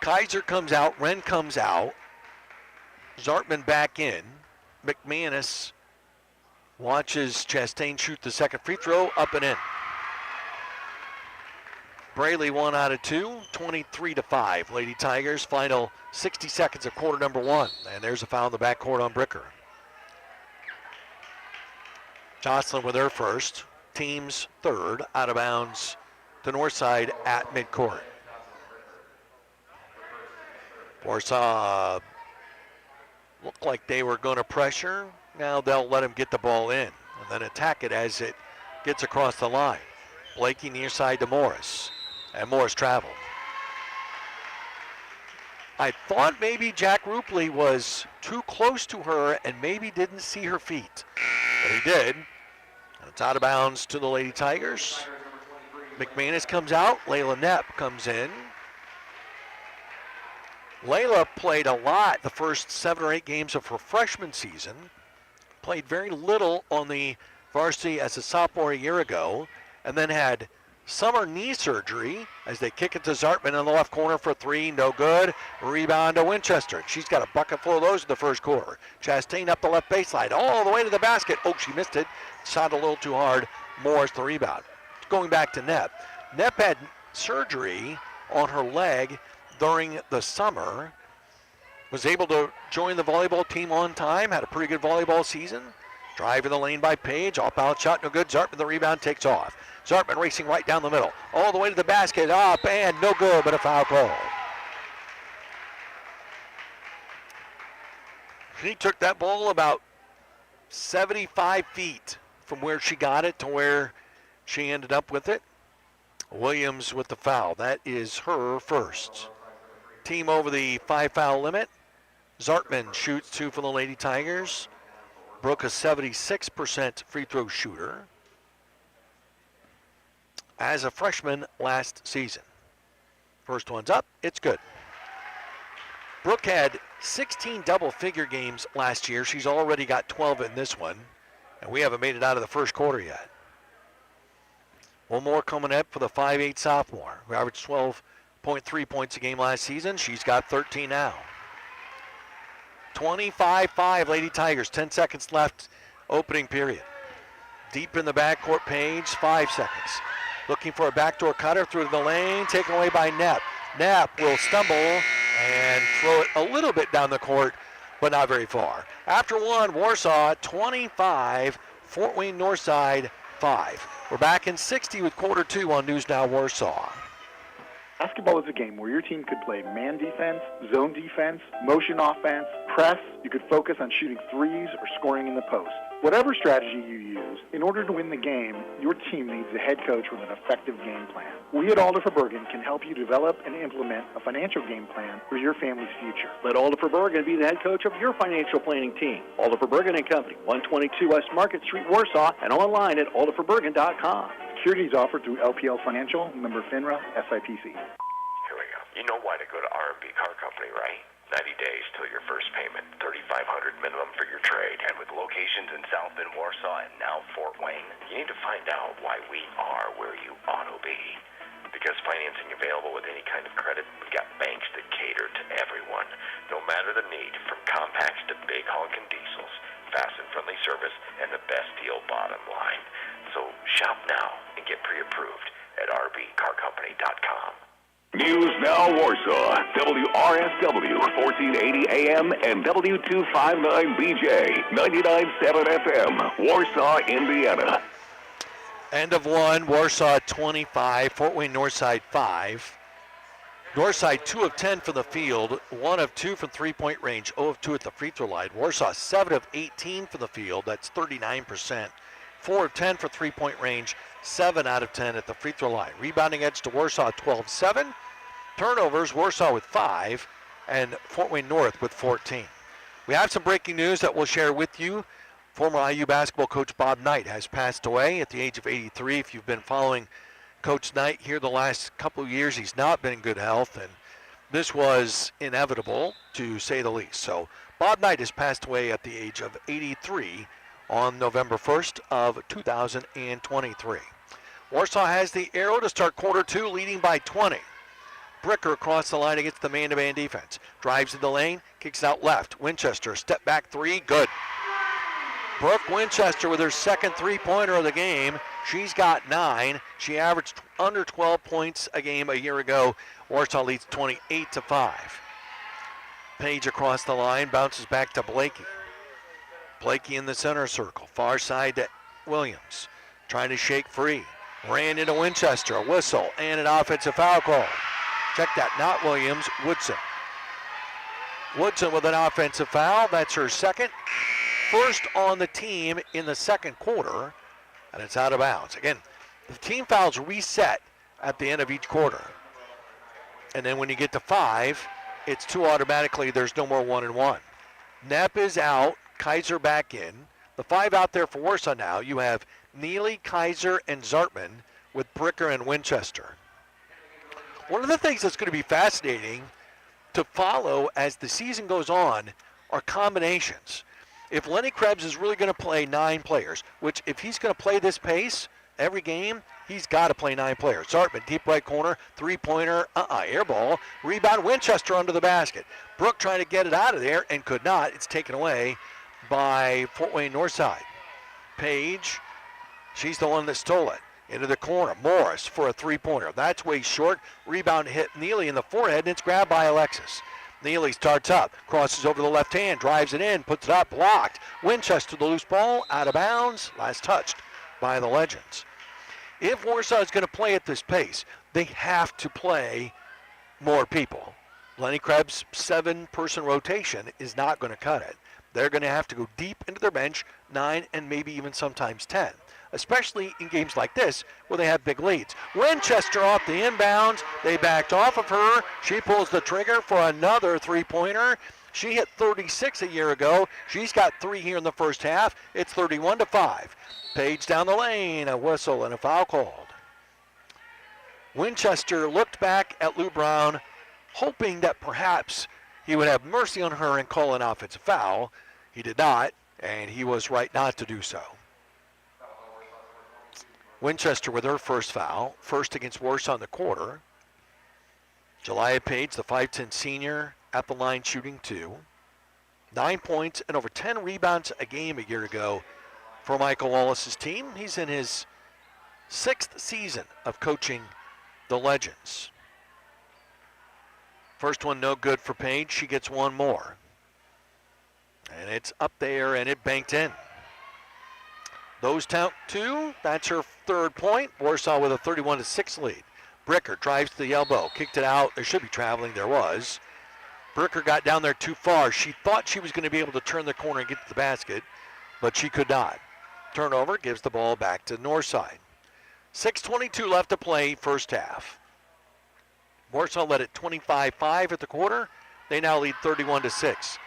Kaiser comes out, Wren comes out. Zartman back in. McManus watches Chastain shoot the second free throw, up and in. Braley 1 out of 2, 23-5. Lady Tigers, final 60 seconds of quarter number 1. And there's a foul in the backcourt on Bricker. Jocelyn with her first, team's third, out of bounds to Northside at midcourt. Warsaw looked like they were going to pressure. Now they'll let him get the ball in and then attack it as it gets across the line. Blakey near side to Morris, and Morris traveled. I thought maybe Jack Rupley was too close to her and maybe didn't see her feet, but he did. And it's out of bounds to the Lady Tigers. McManus comes out, Layla Knepp comes in. Layla played a lot the first 7 or 8 games of her freshman season. Played very little on the varsity as a sophomore a year ago, and then had summer knee surgery as they kick it to Zartman in the left corner for 3, no good. Rebound to Winchester. She's got a bucket full of those in the first quarter. Chastain up the left baseline, all the way to the basket. Oh, she missed it. Shot a little too hard. Morris the rebound. Going back to Knepp. Knepp had surgery on her leg during the summer. Was able to join the volleyball team on time, had a pretty good volleyball season. Drive in the lane by Page, off balance shot, no good. Zartman, the rebound, takes off. Zartman racing right down the middle, all the way to the basket, up and no good, but a foul call. She took that ball about 75 feet from where she got it to where she ended up with it. Williams with the foul. That is her first. Team over the 5-foul limit. Zartman shoots 2 for the Lady Tigers. Brooke, a 76% free throw shooter as a freshman last season. First one's up, it's good. Brooke had 16 double-figure games last year. She's already got 12 in this one, and we haven't made it out of the first quarter yet. One more coming up for the 5'8 sophomore, who averaged 12.3 points a game last season. She's got 13 now. 25-5 Lady Tigers, 10 seconds left, opening period. Deep in the backcourt, Page, 5 seconds. Looking for a backdoor cutter through to the lane, taken away by Knapp. Knapp will stumble and throw it a little bit down the court, but not very far. After one, Warsaw 25, Fort Wayne Northside 5. We're back in 60 with quarter 2 on News Now Warsaw. Basketball is a game where your team could play man defense, zone defense, motion offense, press. You could focus on shooting threes or scoring in the post. Whatever strategy you use, in order to win the game, your team needs a head coach with an effective game plan. We at Alder for Bergen can help you develop and implement a financial game plan for your family's future. Let Alder for Bergen be the head coach of your financial planning team. Alder for Bergen and Company, 122 West Market Street, Warsaw, and online at alderforbergen.com. Securities offered through LPL Financial, member FINRA, SIPC. Here we go. You know why to go to R&B Car Company, right? 90 days till your first payment, $3,500 minimum for your trade, and with locations in South Bend, Warsaw, and now Fort Wayne, you need to find out why we are where you ought to be. Because financing available with any kind of credit, we got banks that cater to everyone, no matter the need, from compacts to big honking diesels, fast and friendly service, and the best deal bottom line. So shop now and get pre-approved at rbcarcompany.com. News Now Warsaw, WRSW 1480 AM and W259BJ 99.7 FM, Warsaw, Indiana. End of one, Warsaw 25, Fort Wayne Northside 5. Northside 2 of 10 from the field, 1 of 2 from three-point range, 0 of 2 at the free throw line. Warsaw 7 of 18 from the field, that's 39%. 4 of 10 for three-point range, 7 out of 10 at the free throw line. Rebounding edge to Warsaw 12-7. Turnovers, Warsaw with 5, and Fort Wayne North with 14. We have some breaking news that we'll share with you. Former IU basketball coach Bob Knight has passed away at the age of 83. If you've been following Coach Knight here the last couple of years, he's not been in good health, and this was inevitable, to say the least. So Bob Knight has passed away at the age of 83 on November 1st of 2023. Warsaw has the arrow to start quarter 2, leading by 20. Bricker across the line against the man-to-man defense. Drives in the lane, kicks out left. Winchester, step back 3, good. Brooke Winchester with her second three-pointer of the game. She's got 9. She averaged under 12 points a game a year ago. Warsaw leads 28-5. Page across the line, bounces back to Blakey. Blakey in the center circle, far side to Williams. Trying to shake free. Ran into Winchester, a whistle, and an offensive foul call. Check that, not Williams, Woodson. Woodson with an offensive foul, that's her second. First on the team in the second quarter, and it's out of bounds. Again, the team fouls reset at the end of each quarter. And then when you get to 5, it's 2 automatically, there's no more 1-and-1. Knapp is out, Kaiser back in. The 5 out there for Warsaw now, you have Neely, Kaiser, and Zartman with Bricker and Winchester. One of the things that's going to be fascinating to follow as the season goes on are combinations. If Lenny Krebs is really going to play 9 players, which if he's going to play this pace every game, he's got to play 9 players. Zartman, deep right corner, three-pointer, air ball. Rebound, Winchester under the basket. Brooke trying to get it out of there and could not. It's taken away by Fort Wayne Northside. Page, she's the one that stole it. Into the corner. Morris for a three-pointer. That's way short. Rebound hit Neely in the forehead, and it's grabbed by Alexis. Neely starts up, crosses over the left hand, drives it in, puts it up, blocked. Winchester, the loose ball, out of bounds. Last touched by the Legends. If Warsaw is going to play at this pace, they have to play more people. Lenny Krebs' 7-person rotation is not going to cut it. They're going to have to go deep into their bench, 9 and maybe even sometimes 10. Especially in games like this where they have big leads. Winchester off the inbounds. They backed off of her. She pulls the trigger for another three-pointer. She hit 36 a year ago. She's got 3 here in the first half. It's 31-5. Page down the lane, a whistle and a foul called. Winchester looked back at Lou Brown, hoping that perhaps he would have mercy on her and call an offensive foul. He did not, and he was right not to do so. Winchester with her first foul, first against Warsaw in the quarter. Jeliah Page, the 5'10 senior, at the line shooting 2. 9 points and over 10 rebounds a game a year ago for Michael Wallace's team. He's in his 6th season of coaching the Legends. First one no good for Page. She gets one more. And it's up there and it banked in. Those count 2. That's her 3rd point. Warsaw with a 31-6 lead. Bricker drives to the elbow, kicked it out. There should be traveling. There was. Bricker got down there too far. She thought she was going to be able to turn the corner and get to the basket, but she could not. Turnover gives the ball back to Northside. 6:22 left to play, first half. Warsaw led at 25-5 at the quarter. They now lead 31-6.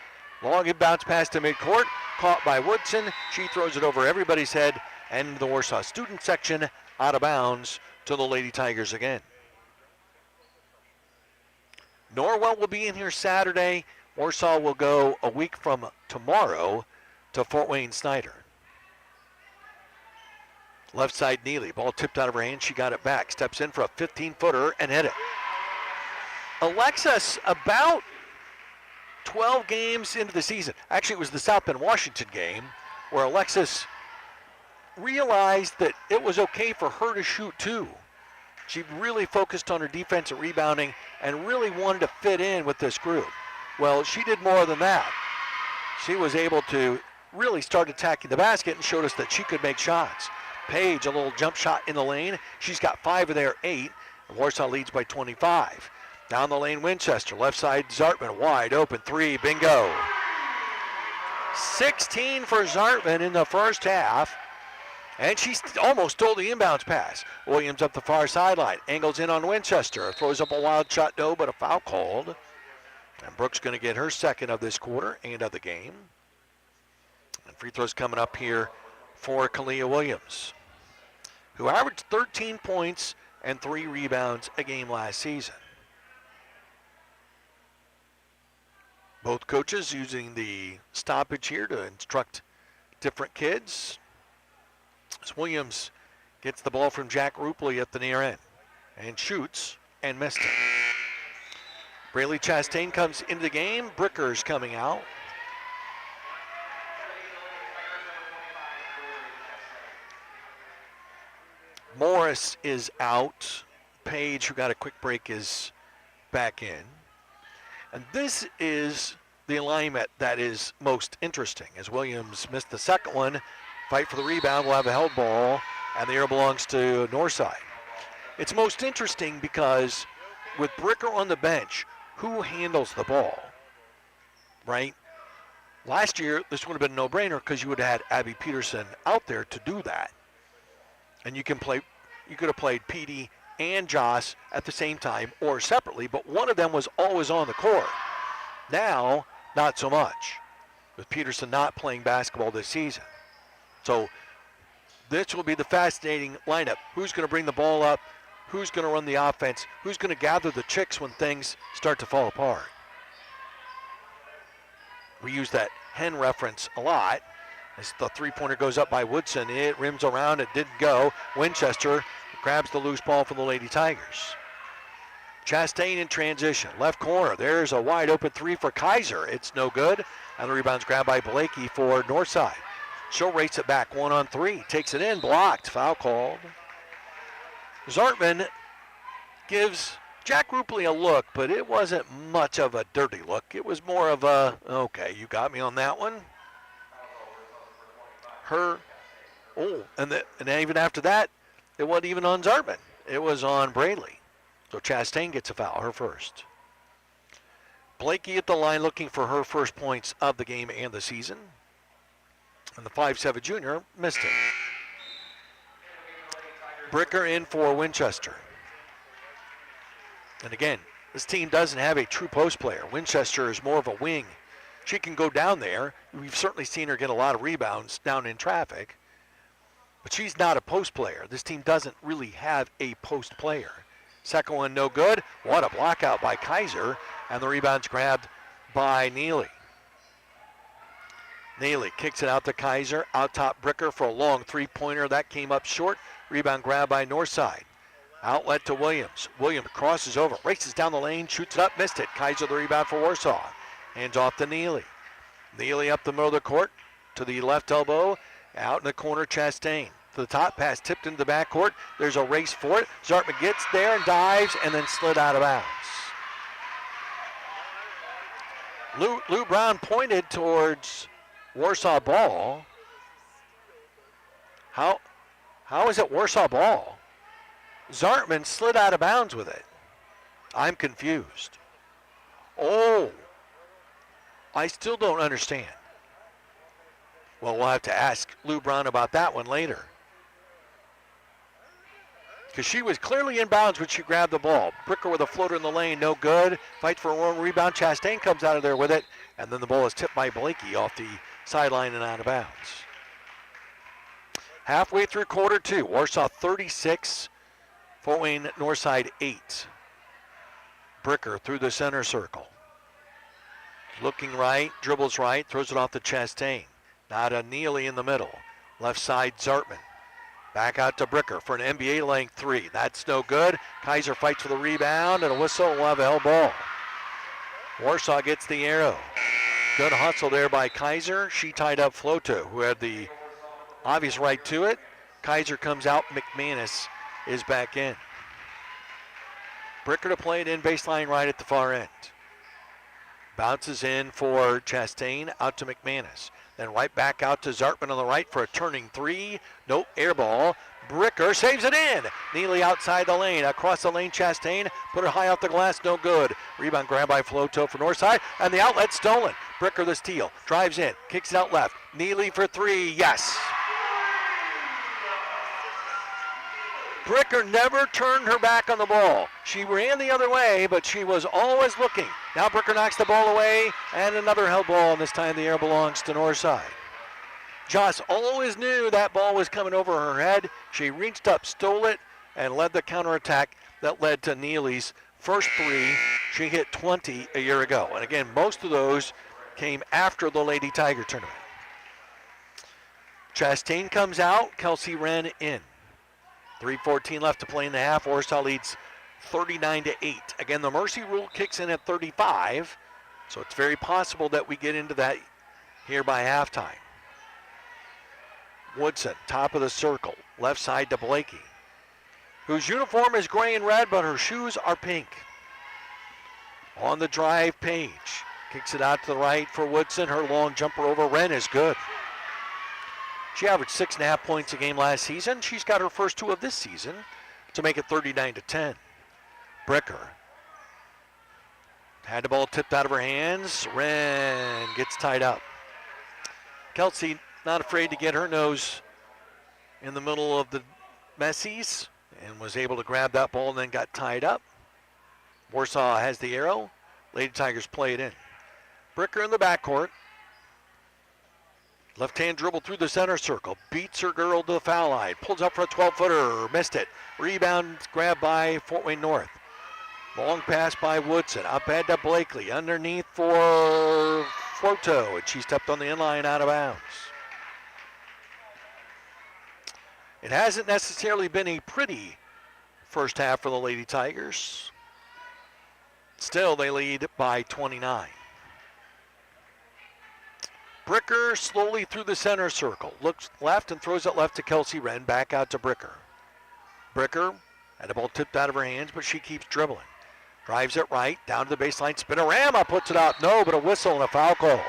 Long inbounds pass to midcourt, caught by Woodson. She throws it over everybody's head and the Warsaw student section, out of bounds to the Lady Tigers again. Norwell will be in here Saturday. Warsaw will go a week from tomorrow to Fort Wayne Snyder. Left side Neely, ball tipped out of her hand. She got it back, steps in for a 15-footer and hit it. Alexis, about 12 games into the season. Actually, it was the South Bend Washington game where Alexis realized that it was okay for her to shoot too. She really focused on her defensive rebounding and really wanted to fit in with this group. Well, she did more than that. She was able to really start attacking the basket and showed us that she could make shots. Page, a little jump shot in the lane. She's got 5 of their 8. And Warsaw leads by 25. Down the lane, Winchester. Left side, Zartman, wide open 3. Bingo. 16 for Zartman in the first half. And she almost stole the inbounds pass. Williams up the far sideline. Angles in on Winchester. Throws up a wild shot, no, but a foul called. And Brooks going to get her second of this quarter and of the game. And free throws coming up here for Kalia Williams, who averaged 13 points and 3 rebounds a game last season. Both coaches using the stoppage here to instruct different kids. As Williams gets the ball from Jack Rupley at the near end and shoots and missed it. Braylee Chastain comes into the game. Bricker's coming out. Morris is out. Page, who got a quick break, is back in. And this is the alignment that is most interesting. As Williams missed the second one, fight for the rebound, we'll have a held ball, and the air belongs to Northside. It's most interesting because with Bricker on the bench, who handles the ball, right? Last year, this would have been a no-brainer because you would have had Abby Peterson out there to do that. And you could have played Petey and Joss at the same time or separately, but one of them was always on the court. Now, not so much, with Peterson not playing basketball this season. So this will be the fascinating lineup. Who's going to bring the ball up? Who's going to run the offense? Who's going to gather the chicks when things start to fall apart? We use that hen reference a lot. As the three-pointer goes up by Woodson, it rims around, it didn't go. Winchester grabs the loose ball from the Lady Tigers. Chastain in transition, left corner. There's a wide open 3 for Kaiser. It's no good, and the rebound's grabbed by Blakey for Northside. She'll race it back 1-on-3, takes it in, blocked, foul called. Zartman gives Jack Rupley a look, but it wasn't much of a dirty look. It was more of a, okay, you got me on that one. And even after that, it wasn't even on Zartman. It was on Braley. So Chastain gets a foul, her first. Blakey at the line looking for her first points of the game and the season. And the 5'7" junior missed it. Bricker in for Winchester. And again, this team doesn't have a true post player. Winchester is more of a wing. She can go down there. We've certainly seen her get a lot of rebounds down in traffic. But she's not a post player. This team doesn't really have a post player. Second one, no good. What a blockout by Kaiser. And the rebound's grabbed by Neely. Neely kicks it out to Kaiser. Out top Bricker for a long three-pointer. That came up short. Rebound grabbed by Northside. Outlet to Williams. Williams crosses over, races down the lane, shoots it up, missed it. Kaiser the rebound for Warsaw. Hands off to Neely. Neely up the middle of the court to the left elbow. Out in the corner, Chastain. To the top, pass tipped into the backcourt. There's a race for it. Zartman gets there and dives and then slid out of bounds. Lou Brown pointed towards Warsaw ball. How is it Warsaw ball? Zartman slid out of bounds with it. I'm confused. Oh, I still don't understand. Well, we'll have to ask Lou Brown about that one later. Because she was clearly in bounds when she grabbed the ball. Bricker with a floater in the lane, no good. Fight for a long rebound. Chastain comes out of there with it. And then the ball is tipped by Blakey off the sideline and out of bounds. Halfway through quarter two, Warsaw 36, Fort Wayne Northside 8. Bricker through the center circle. Looking right, dribbles right, throws it off to Chastain. Now to Neely in the middle. Left side, Zartman. Back out to Bricker for an NBA length three. That's no good. Kaiser fights for the rebound, and a whistle will have a hell ball. Warsaw gets the arrow. Good hustle there by Kaiser. She tied up Floto, who had the obvious right to it. Kaiser comes out. McManus is back in. Bricker to play it in baseline right at the far end. Bounces in for Chastain, out to McManus. Then right back out to Zartman on the right for a turning three. Nope, air ball. Bricker saves it in. Neely outside the lane. Across the lane, Chastain. Put it high off the glass, no good. Rebound grabbed by Floto for Northside. And the outlet stolen. Bricker the steal. Drives in. Kicks it out left. Neely for three. Yes. Bricker never turned her back on the ball. She ran the other way, but she was always looking. Now Bricker knocks the ball away, and another held ball, and this time the air belongs to Northside. Joss always knew that ball was coming over her head. She reached up, stole it, and led the counterattack that led to Neely's first three. She hit 20 a year ago. And again, most of those came after the Lady Tiger tournament. Chastain comes out, Kelsey Wren in. 3:14 left to play in the half. Warsaw leads 39-8. Again, the mercy rule kicks in at 35, so it's very possible that we get into that here by halftime. Woodson, top of the circle, left side to Blakey, whose uniform is gray and red, but her shoes are pink. On the drive, Page kicks it out to the right for Woodson. Her long jumper over Wren is good. She averaged 6.5 points a game last season. She's got her first two of this season to make it 39-10. Bricker had the ball tipped out of her hands. Wren gets tied up. Kelsey not afraid to get her nose in the middle of the Messies and was able to grab that ball and then got tied up. Warsaw has the arrow. Lady Tigers play it in. Bricker in the backcourt. Left-hand dribble through the center circle. Beats her girl to the foul line. Pulls up for a 12-footer. Missed it. Rebound grabbed by Fort Wayne North. Long pass by Woodson. Up ahead to Blakely. Underneath for Floto. And she stepped on the inline out of bounds. It hasn't necessarily been a pretty first half for the Lady Tigers. Still, they lead by 29. Bricker slowly through the center circle. Looks left and throws it left to Kelsey Wren. Back out to Bricker. Bricker And the ball tipped out of her hands, but she keeps dribbling. Drives it right, down to the baseline. Spinorama puts it up. No, but a whistle and a foul call.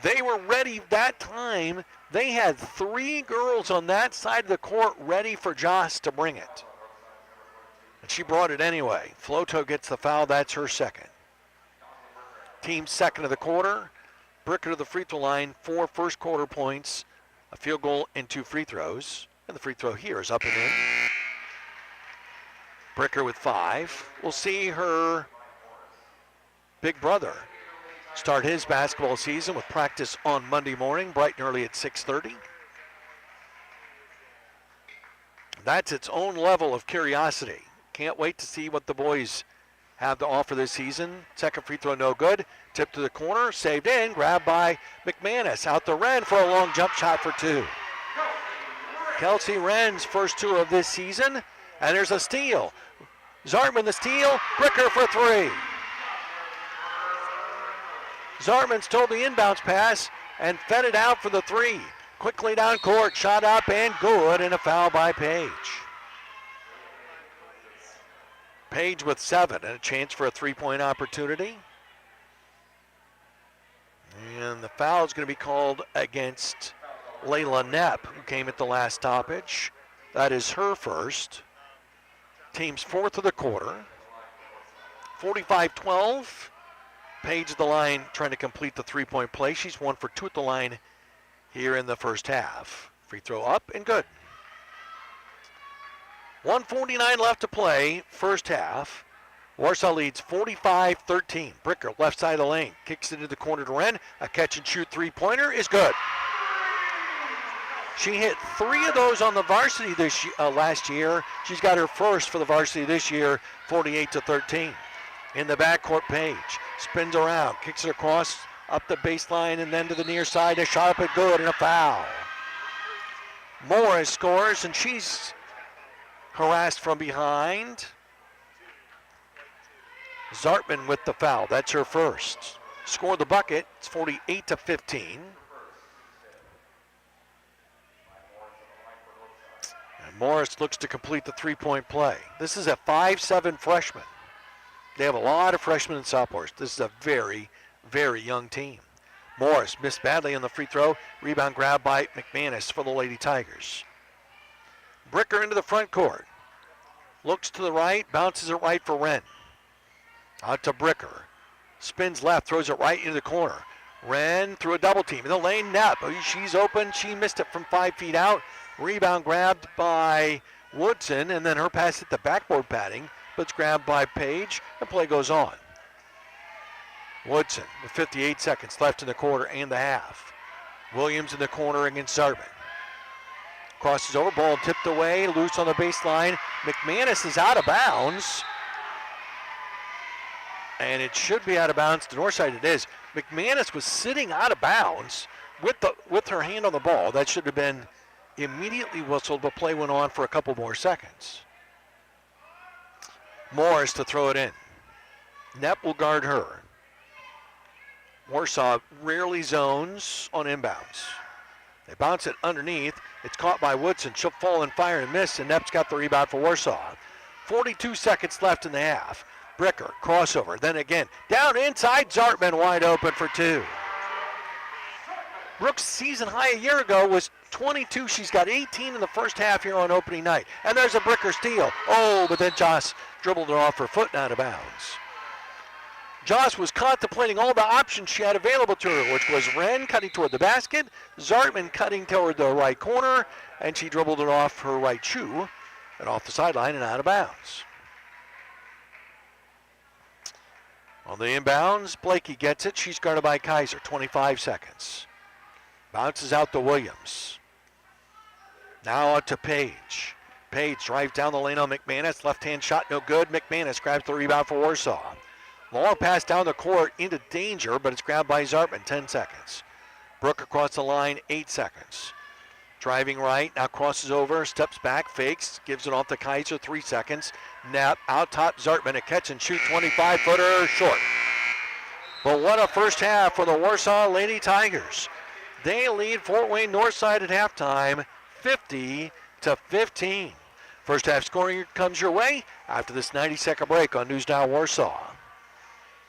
They were ready that time. They had 3 girls on that side of the court ready for Joss to bring it. And she brought it anyway. Floto gets the foul. That's her second. Team second of the quarter. Bricker to the free throw line. 4 first quarter points. A field goal and 2 free throws. And the free throw here is up and in. Bricker with 5. We'll see her big brother start his basketball season with practice on Monday morning, bright and early at 6:30. That's its own level of curiosity. Can't wait to see what the boys have to offer this season. Second free throw, no good. Tip to the corner, saved in, grabbed by McManus. Out to Wren for a long jump shot for 2. Kelsey Wren's first 2 of this season, and there's a steal. Zartman the steal, Bricker for 3. Zartman stole the inbounds pass and fed it out for the 3. Quickly down court, shot up and good, and a foul by Page. Page with 7 and a chance for a 3-point opportunity. And the foul is going to be called against Layla Knapp, who came at the last stoppage. That is her first. Team's 4th of the quarter. 45-12. Page at the line trying to complete the 3-point play. She's 1 for 2 at the line here in the first half. Free throw up and good. 1:49 left to play, first half. Warsaw leads 45-13. Bricker, left side of the lane, kicks it into the corner to Wren. A catch and shoot 3-pointer is good. She hit 3 of those on the varsity last year. She's got her first for the varsity this year, 48-13. In the backcourt, Page spins around, kicks it across, up the baseline, and then to the near side. A shot up and good, and a foul. Morris scores, and she's harassed from behind. Zartman with the foul. That's her first. Scored the bucket. It's 48-15. And Morris looks to complete the 3-point play. This is a 5'7" freshman. They have a lot of freshmen and sophomores. This is a very, very young team. Morris missed badly on the free throw. Rebound grab by McManus for the Lady Tigers. Bricker into the front court. Looks to the right, bounces it right for Wren. Out to Bricker. Spins left, throws it right into the corner. Wren through a double team. In the lane, Knapp. She's open. She missed it from 5 feet out. Rebound grabbed by Woodson, and then her pass hit the backboard padding, but it's grabbed by Page, and play goes on. Woodson with 58 seconds left in the quarter and the half. Williams in the corner against Zartman. Crosses over, ball tipped away, loose on the baseline. McManus is out of bounds. And it should be out of bounds. To Northside it is. McManus was sitting out of bounds with her hand on the ball. That should have been immediately whistled, but play went on for a couple more seconds. Morris to throw it in. Knapp will guard her. Warsaw rarely zones on inbounds. They bounce it underneath. It's caught by Woodson. She'll fall and fire and miss, and Knapp's got the rebound for Warsaw. 42 seconds left in the half. Bricker, crossover, then again. Down inside, Zartman wide open for 2. Brooks' season high a year ago was 22. She's got 18 in the first half here on opening night. And there's a Bricker steal. Oh, but then Joss dribbled it off her foot and out of bounds. Joss was contemplating all the options she had available to her, which was Wren cutting toward the basket, Zartman cutting toward the right corner, and she dribbled it off her right shoe and off the sideline and out of bounds. On the inbounds, Blakey gets it. She's guarded by Kaiser, 25 seconds. Bounces out to Williams. Now out to Page. Page drives down the lane on McManus. Left-hand shot, no good. McManus grabs the rebound for Warsaw. Long pass down the court into danger, but it's grabbed by Zartman, 10 seconds. Brooke across the line, 8 seconds. Driving right, now crosses over, steps back, fakes, gives it off to Kaiser, 3 seconds. Knapp out top Zartman, a catch and shoot 25-footer short. But what a first half for the Warsaw Lady Tigers. They lead Fort Wayne Northside at halftime, 50-15. First half scoring comes your way after this 90-second break on News Now Warsaw.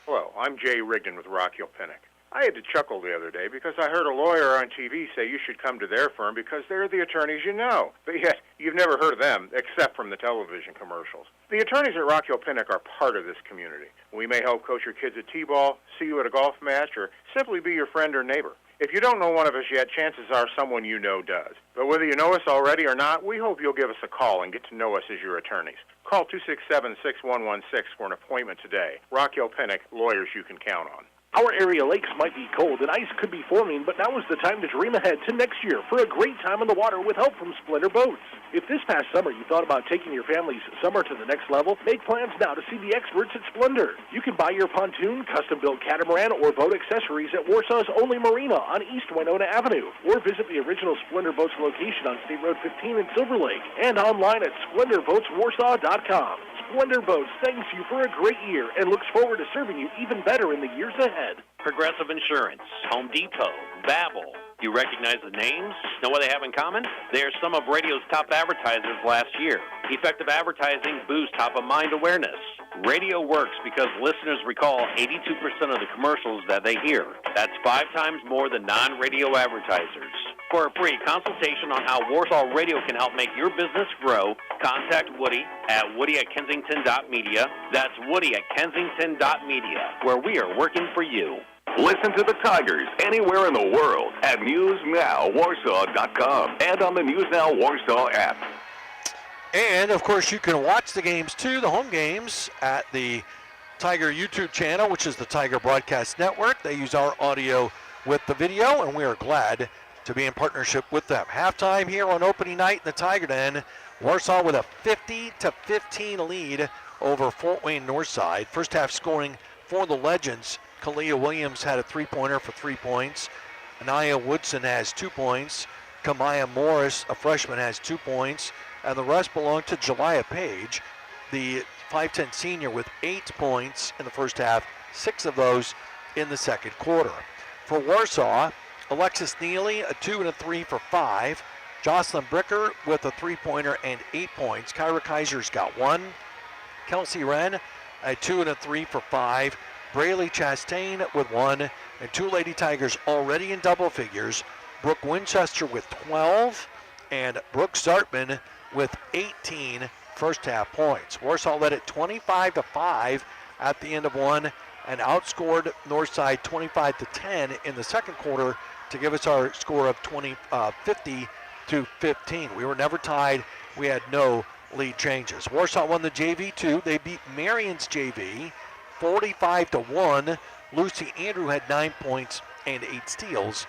Hello, I'm Jay Rigdon with Rock Hill Pinnock. I had to chuckle the other day because I heard a lawyer on TV say you should come to their firm because they're the attorneys you know. But yet, you've never heard of them except from the television commercials. The attorneys at Rock Hill Pinnock are part of this community. We may help coach your kids at T-ball, see you at a golf match, or simply be your friend or neighbor. If you don't know one of us yet, chances are someone you know does. But whether you know us already or not, we hope you'll give us a call and get to know us as your attorneys. Call 267-6116 for an appointment today. Rock Hill Pinnock, lawyers you can count on. Our area lakes might be cold and ice could be forming, but now is the time to dream ahead to next year for a great time on the water with help from Splendor Boats. If this past summer you thought about taking your family's summer to the next level, make plans now to see the experts at Splendor. You can buy your pontoon, custom-built catamaran, or boat accessories at Warsaw's only marina on East Winona Avenue, or visit the original Splendor Boats location on State Road 15 in Silver Lake, and online at SplendorBoatsWarsaw.com. Splendor Boats thanks you for a great year and looks forward to serving you even better in the years ahead. Progressive Insurance, Home Depot, Babel. You recognize the names? Know what they have in common? They are some of radio's top advertisers last year. Effective advertising boosts top-of-mind awareness. Radio works because listeners recall 82% of the commercials that they hear. That's 5 times more than non-radio advertisers. For a free consultation on how Warsaw Radio can help make your business grow, contact Woody at woody@kensington.media. That's woody@kensington.media, where we are working for you. Listen to the Tigers anywhere in the world at newsnowwarsaw.com and on the News Now Warsaw app. And, of course, you can watch the games, too, the home games, at the Tiger YouTube channel, which is the Tiger Broadcast Network. They use our audio with the video, and we are glad to be in partnership with them. Halftime here on opening night in the Tiger Den. Warsaw with a 50-15 lead over Fort Wayne Northside. First half scoring for the Legends. Kalia Williams had a three-pointer for 3 points. Anaya Woodson has 2 points. Kamaya Morris, a freshman, has 2 points. And the rest belong to Jelia Page, the 5'10 senior, with 8 points in the first half, 6 of those in the second quarter. For Warsaw, Alexis Neely, a 2 and a 3 for 5. Jocelyn Bricker with a 3-pointer and 8 points. Kyra Kaiser's got 1. Kelsey Wren, a 2 and a 3 for 5. Braylee Chastain with 1. And 2 Lady Tigers already in double figures. Brooke Winchester with 12. And Brooke Zartman with 18 first half points. Warsaw led it 25-5 at the end of one and outscored Northside 25-10 in the second quarter to give us our score of 50-15. We were never tied. We had no lead changes. Warsaw won the JV 2. They beat Marion's JV 45-1. Lucy Andrew had 9 points and 8 steals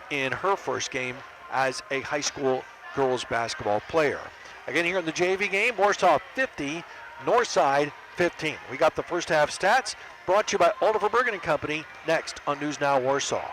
in her first game as a high school girls basketball player. Again, here in the JV game, Warsaw 50, Northside 15. We got the first half stats brought to you by Oliver Bergen & Company next on News Now Warsaw.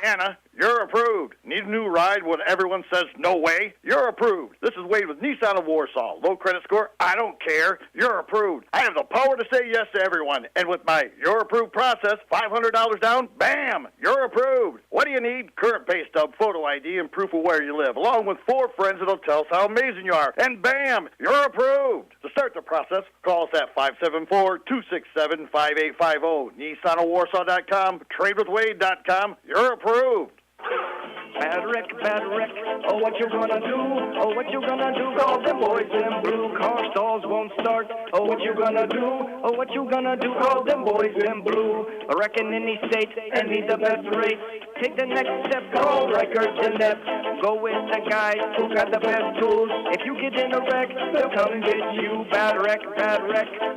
Anna, you're approved. Need a new ride when everyone says no way? You're approved. This is Wade with Nissan of Warsaw. Low credit score? I don't care. You're approved. I have the power to say yes to everyone. And with my You're Approved process, $500 down, bam, you're approved. What do you need? Current pay stub, photo ID, and proof of where you live, along with 4 friends that'll tell us how amazing you are. And bam, you're approved. To start the process, call us at 574-267-5850. NissanofWarsaw.com, TradeWithWade.com. You're approved. Bad wreck, oh what you gonna do, oh what you gonna do, call them boys in blue, car stalls won't start, oh what you gonna do, oh what you gonna do, call them boys in blue, I reckon any state, and need the best rate, take the next step, call Records and Net, go with the guys who got the best tools, if you get in a wreck, they'll come and get you, bad wreck,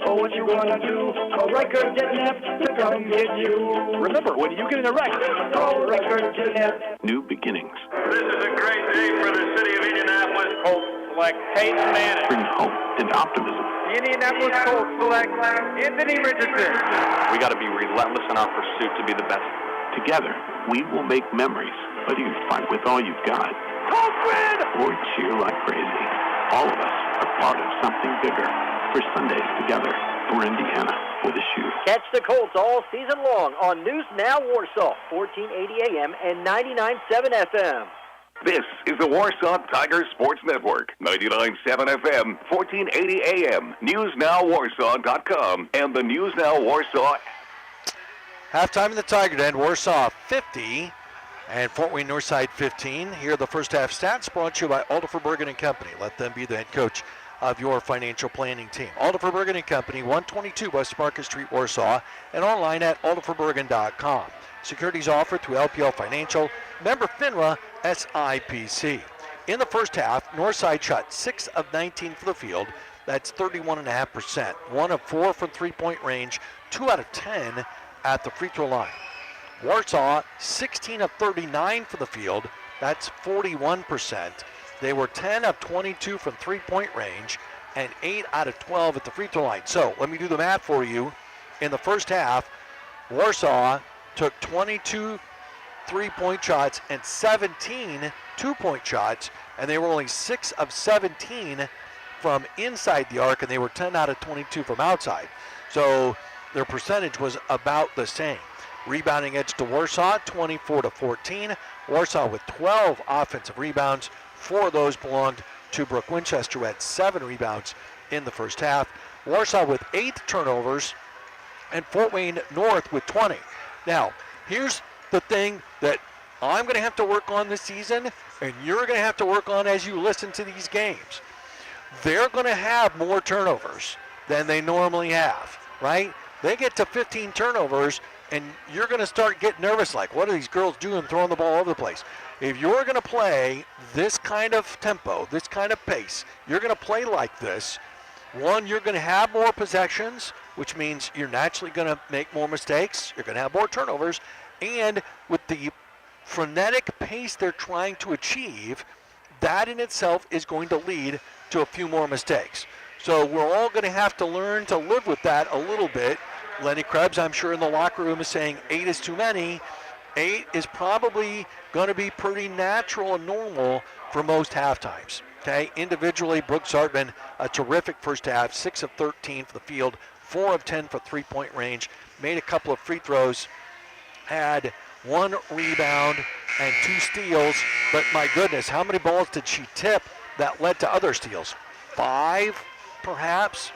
oh what you gonna do, call Records and Net, to come and get you. Remember, when you get in a wreck, call Records and Net. New beginnings. This is a great day for the city of Indianapolis. Colts select Peyton Manning. Bring hope and optimism. The Indianapolis Colts select Anthony Richardson. We got to be relentless in our pursuit to be the best. Together, we will make memories, whether you fight with all you've got Colts win! or cheer like crazy. All of us are part of something bigger. For Sundays together, for Indiana with a shoe. Catch the Colts all season long on News Now Warsaw, 1480 AM and 99.7 FM. This is the Warsaw Tigers Sports Network, 99.7 FM, 1480 AM, NewsNowWarsaw.com, and the News Now Warsaw. Halftime in the Tiger Den, Warsaw 50 and Fort Wayne Northside 15. Here are the first half stats brought to you by Alderfer Bergen & Company. Let them be the head coach of your financial planning team. Alderfer Bergen & Company, 122 West Market Street, Warsaw, and online at alderferbergen.com. Securities offered through LPL Financial, member FINRA, SIPC. In the first half, Northside shot 6 of 19 for the field. That's 31.5%. 1 of 4 from three-point range, 2 out of 10 at the free throw line. Warsaw, 16 of 39 for the field. That's 41%. They were 10 of 22 from three-point range and 8 out of 12 at the free throw line. So let me do the math for you. In the first half, Warsaw took 22 three-point shots and 17 two-point shots, and they were only 6 of 17 from inside the arc, and they were 10 out of 22 from outside. So their percentage was about the same. Rebounding edge to Warsaw, 24-14. Warsaw with 12 offensive rebounds. 4 of those belonged to Brooke Winchester, who had 7 rebounds in the first half. Warsaw with 8 turnovers, and Fort Wayne North with 20. Now, here's the thing that I'm going to have to work on this season, and you're going to have to work on as you listen to these games. They're going to have more turnovers than they normally have, right? They get to 15 turnovers, and you're going to start getting nervous, like, what are these girls doing throwing the ball all over the place? If you're going to play this kind of tempo, this kind of pace, you're going to play like this, one, you're going to have more possessions, which means you're naturally going to make more mistakes. You're going to have more turnovers. And with the frenetic pace they're trying to achieve, that in itself is going to lead to a few more mistakes. So we're all going to have to learn to live with that a little bit. Lenny Krebs, I'm sure in the locker room, is saying 8 is too many. 8 is probably going to be pretty natural and normal for most halftimes. Okay, individually, Brooke Zartman, a terrific first half, 6 of 13 for the field, 4 of 10 for three-point range, made a couple of free throws, had 1 rebound and 2 steals, but my goodness, how many balls did she tip that led to other steals? 5, perhaps.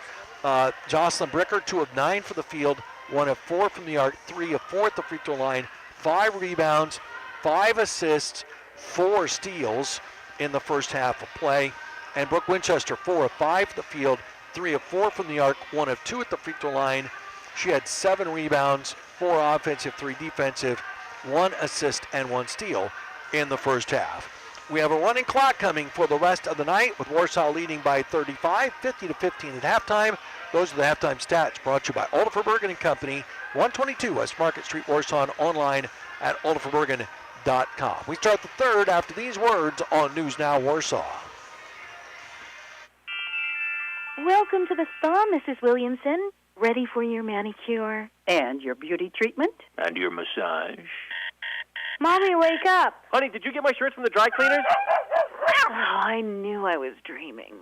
Jocelyn Bricker, 2 of 9 for the field, 1 of 4 from the arc, 3 of 4 at the free throw line, 5 rebounds, 5 assists, 4 steals in the first half of play. And Brooke Winchester, 4 of 5 for the field, 3 of 4 from the arc, 1 of 2 at the free throw line. She had 7 rebounds, 4 offensive, 3 defensive, 1 assist, and 1 steal in the first half. We have a running clock coming for the rest of the night, with Warsaw leading by 35, 50-15 at halftime. Those are the halftime stats brought to you by Alderfer Bergen & Company, 122 West Market Street, Warsaw, and online at alderferbergen.com. We start the third after these words on News Now Warsaw. Welcome to the spa, Mrs. Williamson. Ready for your manicure. And your beauty treatment. And your massage. Mommy, wake up. Honey, did you get my shirts from the dry cleaners? Oh, I knew I was dreaming.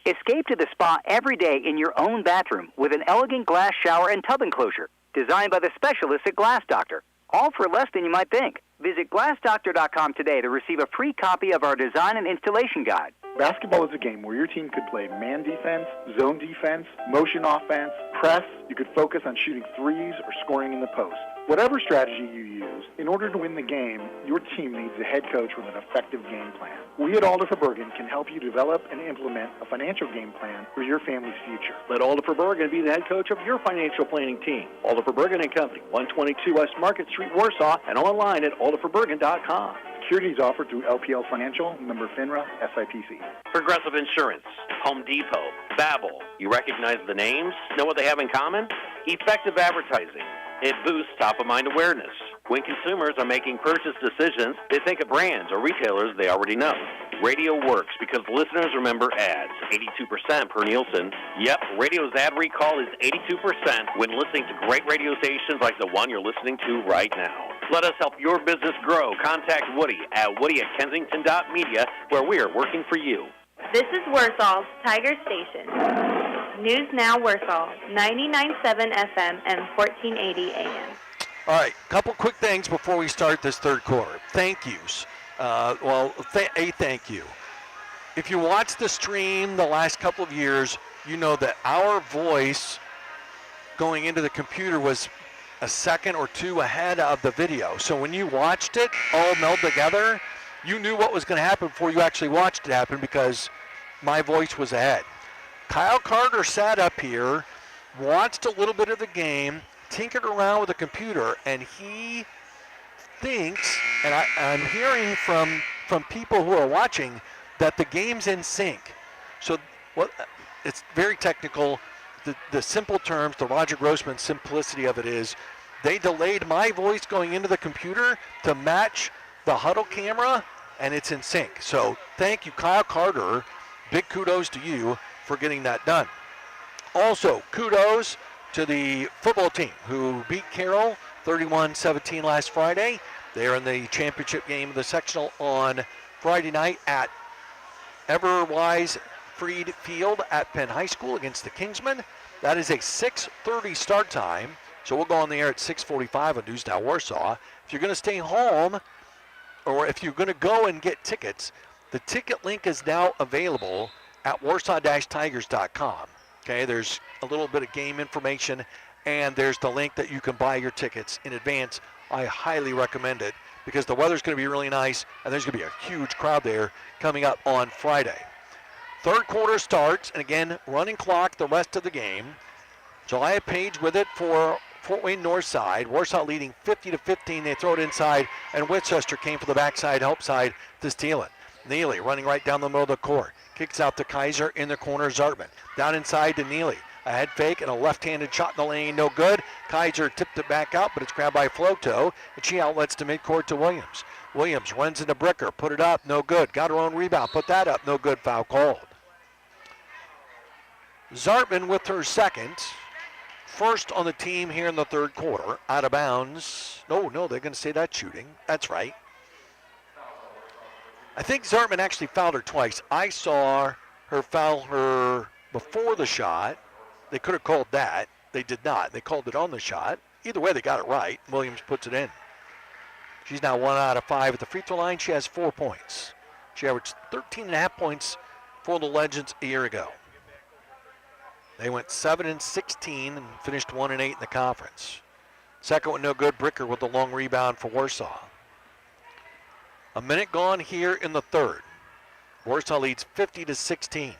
Escape to the spa every day in your own bathroom with an elegant glass shower and tub enclosure designed by the specialists at Glass Doctor. All for less than you might think. Visit glassdoctor.com today to receive a free copy of our design and installation guide. Basketball is a game where your team could play man defense, zone defense, motion offense, press. You could focus on shooting threes or scoring in the post. Whatever strategy you use, in order to win the game, your team needs a head coach with an effective game plan. We at Alderfer Bergen can help you develop and implement a financial game plan for your family's future. Let Alderfer Bergen be the head coach of your financial planning team. Alderfer Bergen & Company, 122 West Market Street, Warsaw, and online at alderferbergen.com. Securities offered through LPL Financial, member FINRA, SIPC. Progressive Insurance, Home Depot, Babel. You recognize the names? Know what they have in common? Effective advertising. It boosts top-of-mind awareness. When consumers are making purchase decisions, they think of brands or retailers they already know. Radio works because listeners remember ads, 82% per Nielsen. Yep, radio's ad recall is 82% when listening to great radio stations like the one you're listening to right now. Let us help your business grow. Contact Woody at woody@kensington.media, where we are working for you. This is Warsaw's Tiger Station. News Now Warsaw, 99.7 FM and 1480 AM. All right, couple quick things before we start this third quarter. Thank yous Thank you. If you watch the stream the last couple of years, you know that our voice going into the computer was a second or two ahead of the video. So when you watched it all meld together, you knew what was going to happen before you actually watched it happen because my voice was ahead. Kyle Carter sat up here, watched a little bit of the game, tinkered around with the computer, and he thinks, and I'm hearing from people who are watching, that the game's in sync. So it's very technical. The simple terms, the Roger Grossman simplicity of it is, they delayed my voice going into the computer to match the huddle camera, and it's in sync. So thank you, Kyle Carter. Big kudos to you for getting that done. Also, kudos to the football team who beat Carroll 31-17 last Friday. They're in the championship game of the sectional on Friday night at Everwise Freed Field at Penn High School against the Kingsmen. That is a 6:30 start time, so we'll go on the air at 6:45 on News Now Warsaw. If you're going to stay home, or if you're going to go and get tickets, the ticket link is now available at warsaw-tigers.com. Okay, there's a little bit of game information, and there's the link that you can buy your tickets in advance. I highly recommend it because the weather's going to be really nice, and there's going to be a huge crowd there coming up on Friday. Third quarter starts, and again, running clock the rest of the game. Joliet Page with it for Fort Wayne Northside. Warsaw leading 50-15. They throw it inside, and Winchester came for the backside, help side to steal it. Neely running right down the middle of the court. Kicks out to Kaiser in the corner, Zartman. Down inside to Neely. A head fake and a left-handed shot in the lane, no good. Kaiser tipped it back out, but it's grabbed by Floto, and she outlets to midcourt to Williams. Williams runs into Bricker, put it up, no good. Got her own rebound, put that up, no good, foul called. Zartman with her second. First on the team here in the third quarter, out of bounds. No, they're going to say that's shooting. That's right. I think Zartman actually fouled her twice. I saw her foul her before the shot. They could have called that. They did not. They called it on the shot. Either way, they got it right. Williams puts it in. She's now 1 out of 5 at the free throw line. She has 4 points. She averaged 13.5 points for the Legends a year ago. They went 7-16 and finished 1-8 in the conference. Second one no good. Bricker with the long rebound for Warsaw. A minute gone here in the third. Warsaw leads 50-16.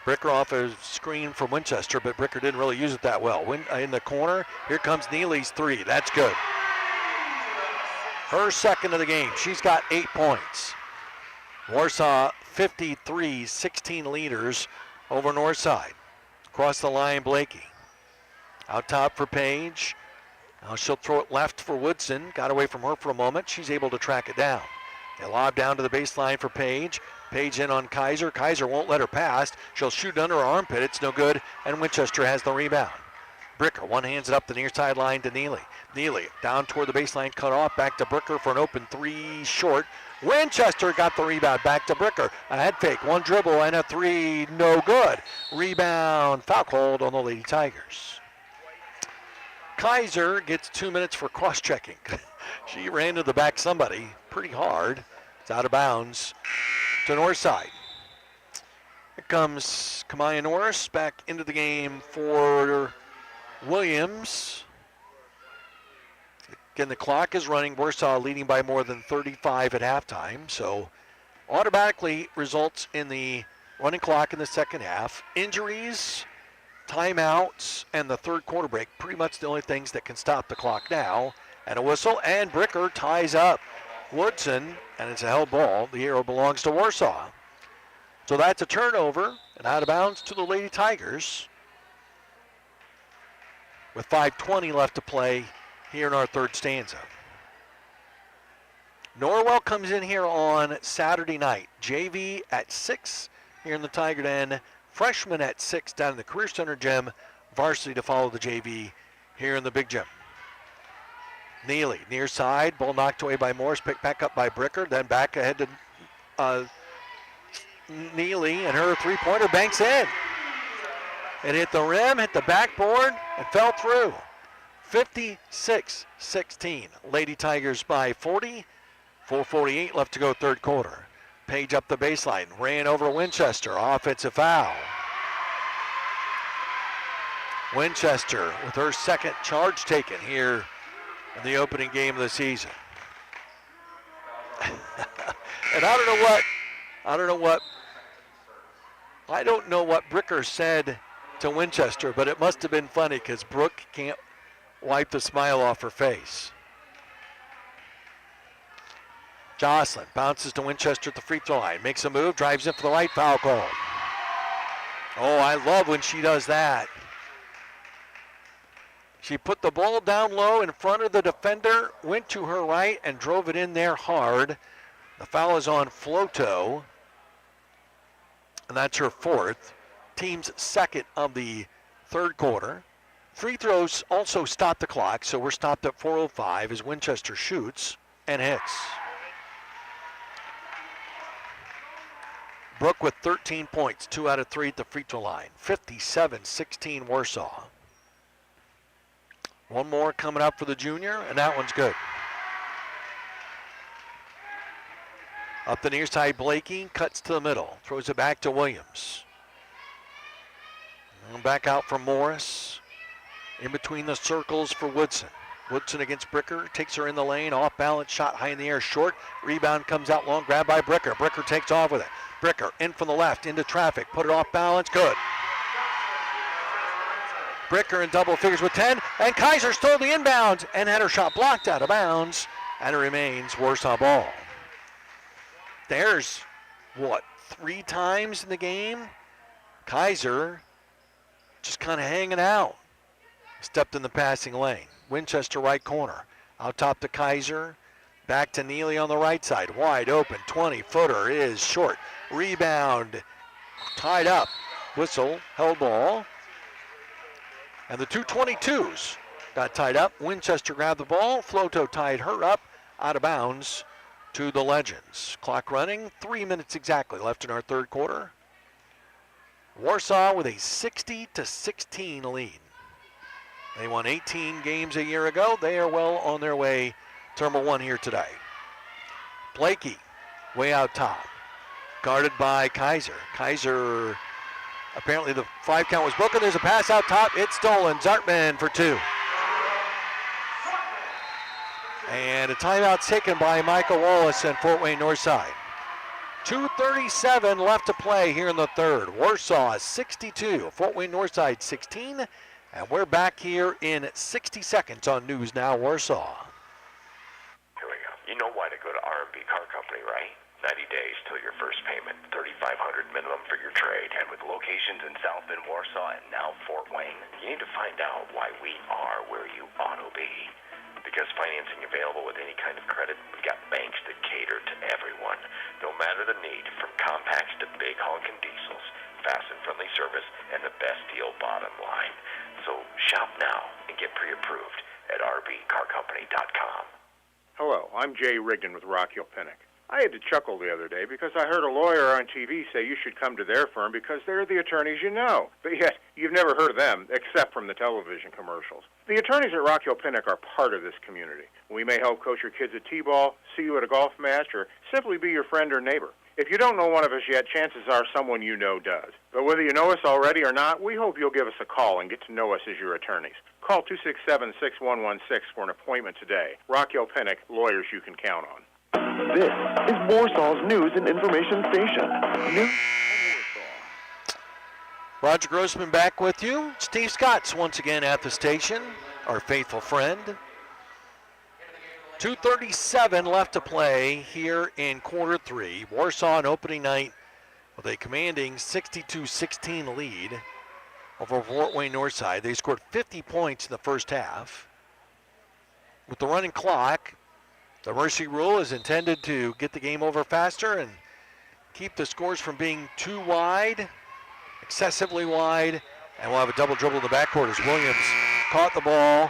Bricker off a screen from Winchester, but Bricker didn't really use it that well. In the corner, here comes Neely's three. That's good. Her second of the game. She's got 8 points. Warsaw 53-16 leaders over Northside. Across the line, Blakey. Out top for Page. Now she'll throw it left for Woodson. Got away from her for a moment. She's able to track it down. They lob down to the baseline for Page. Page in on Kaiser. Kaiser won't let her pass. She'll shoot under her armpit. It's no good, and Winchester has the rebound. Bricker one hands it up the near sideline to Neely. Neely down toward the baseline, cut off. Back to Bricker for an open three short. Winchester got the rebound. Back to Bricker. A head fake, one dribble, and a three. No good. Rebound. Foul called on the Lady Tigers. Kaiser gets 2 minutes for cross-checking. She ran to the back somebody pretty hard. It's out of bounds to Northside. Here comes Kamaya Norris back into the game for Williams. Again, the clock is running. Warsaw leading by more than 35 at halftime, so automatically results in the running clock in the second half. Injuries, timeouts, and the third quarter break, pretty much the only things that can stop the clock now. And a whistle, and Bricker ties up Woodson, and it's a held ball. The arrow belongs to Warsaw. So that's a turnover, and out of bounds to the Lady Tigers. With 5:20 left to play here in our third stanza. Norwell comes in here on Saturday night. JV at 6 here in the Tiger Den. Freshman at 6 down in the Career Center gym. Varsity to follow the JV here in the big gym. Neely, near side, ball knocked away by Morris, picked back up by Bricker, then back ahead to Neely, and her three-pointer banks in. It hit the rim, hit the backboard, and fell through. 56-16. Lady Tigers by 40. 4:48 left to go third quarter. Page up the baseline, ran over Winchester, offensive foul. Winchester with her second charge taken here in the opening game of the season. And I don't know what Bricker said to Winchester, but it must have been funny because Brooke can't wipe the smile off her face. Jocelyn bounces to Winchester at the free throw line, makes a move, drives in for the right, foul call. Oh, I love when she does that. She put the ball down low in front of the defender, went to her right, and drove it in there hard. The foul is on Floto, and that's her fourth. Team's second of the third quarter. Free throws also stop the clock, so we're stopped at 4:05 as Winchester shoots and hits. Brooke with 13 points, 2 out of 3 at the free throw line. 57-16 Warsaw. One more coming up for the junior, and that one's good. Up the near side, Blakey cuts to the middle, throws it back to Williams. And back out for Morris. In between the circles for Woodson. Woodson against Bricker, takes her in the lane, off balance, shot high in the air, short. Rebound comes out long, grabbed by Bricker. Bricker takes off with it. Bricker in from the left, into traffic, put it off balance, good. Bricker in double figures with 10, and Kaiser stole the inbounds and had her shot blocked out of bounds, and it remains Warsaw ball. There's, 3 times in the game? Kaiser just kind of hanging out. Stepped in the passing lane. Winchester right corner. Out top to Kaiser. Back to Neely on the right side. Wide open. 20-footer is short. Rebound. Tied up. Whistle. Held ball. And the 222s got tied up. Winchester grabbed the ball. Floto tied her up. Out of bounds to the Legends. Clock running. 3 minutes exactly left in our third quarter. Warsaw with a 60-16 lead. They won 18 games a year ago. They are well on their way to number 1 here today. Blakey, way out top. Guarded by Kaiser. Kaiser, apparently the 5 count was broken. There's a pass out top. It's stolen. Zartman for 2. And a timeout taken by Michael Wallace and Fort Wayne Northside. 2:37 left to play here in the third. Warsaw 62, Fort Wayne Northside 16. And we're back here in 60 seconds on News Now Warsaw. Here we go. You know why to go to R&B Car Company, right? 90 days till your first payment, $3,500 minimum for your trade. And with locations in South Bend, Warsaw, and now Fort Wayne, you need to find out why we are where you ought to be. Because financing available with any kind of credit, we've got banks that cater to everyone. No matter the need, from compacts to big honking diesels, fast and friendly service, and the best deal bottom line. So shop now and get pre-approved at rbcarcompany.com. Hello, I'm Jay Rigdon with Rock Hill Pinnock. I had to chuckle the other day because I heard a lawyer on TV say you should come to their firm because they're the attorneys you know. But yet, you've never heard of them except from the television commercials. The attorneys at Rock Hill Pinnock are part of this community. We may help coach your kids at T-ball, see you at a golf match, or simply be your friend or neighbor. If you don't know one of us yet, chances are someone you know does. But whether you know us already or not, we hope you'll give us a call and get to know us as your attorneys. Call 267-6116 for an appointment today. Rock Hill Pinnock, lawyers you can count on. This is Warsaw's news and information station. Roger Grossman back with you. Steve Scott's once again at the station, our faithful friend. 2:37 left to play here in quarter 3. Warsaw on opening night with a commanding 62-16 lead over Fort Wayne Northside. They scored 50 points in the first half. With the running clock, the mercy rule is intended to get the game over faster and keep the scores from being too wide, excessively wide, and we'll have a double dribble in the backcourt as Williams caught the ball,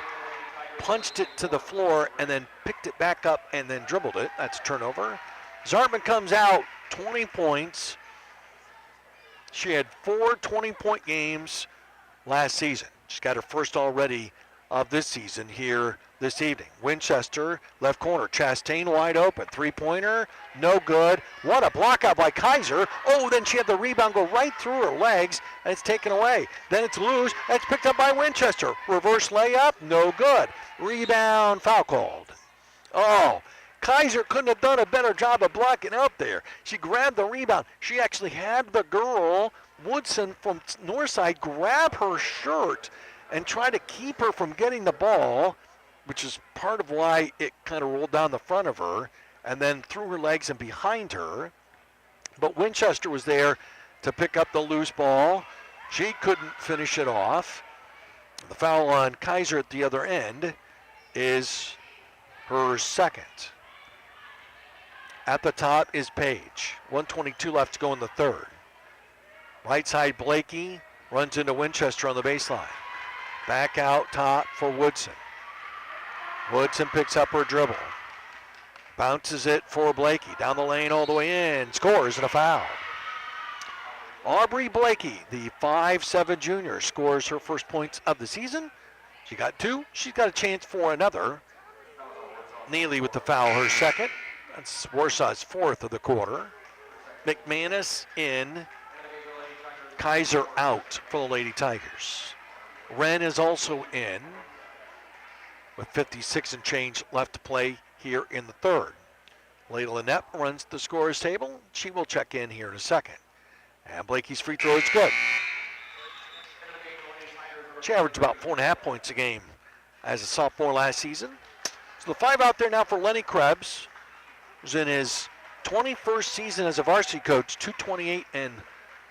punched it to the floor, and then picked it back up and then dribbled it. That's a turnover. Zartman comes out, 20 points. She had 4 20-point games last season. She's got her first already of this season here this this evening. Winchester, left corner. Chastain wide open. Three-pointer, no good. What a block out by Kaiser. Oh, then she had the rebound go right through her legs, and it's taken away. Then it's loose, and it's picked up by Winchester. Reverse layup, no good. Rebound, foul called. Oh, Kaiser couldn't have done a better job of blocking up there. She grabbed the rebound. She actually had the girl, Woodson from Northside, grab her shirt and try to keep her from getting the ball, which is part of why it kind of rolled down the front of her and then through her legs and behind her. But Winchester was there to pick up the loose ball. She couldn't finish it off. The foul on Kaiser at the other end is her second. At the top is Page. 1:22 left to go in the third. Right side, Blakey runs into Winchester on the baseline. Back out top for Woodson. Woodson picks up her dribble. Bounces it for Blakey. Down the lane all the way in. Scores and a foul. Aubrey Blakey, the 5'7" junior, scores her first points of the season. She got 2. She's got a chance for another. Neely with the foul, her second. That's Warsaw's fourth of the quarter. McManus in. Kaiser out for the Lady Tigers. Wren is also in with 56 and change left to play here in the third. Layla Knepp runs the scorer's table. She will check in here in a second. And Blakey's free throw is good. She averaged about 4.5 points a game as a sophomore last season. So the 5 out there now for Lenny Krebs, who's in his 21st season as a varsity coach, 228 and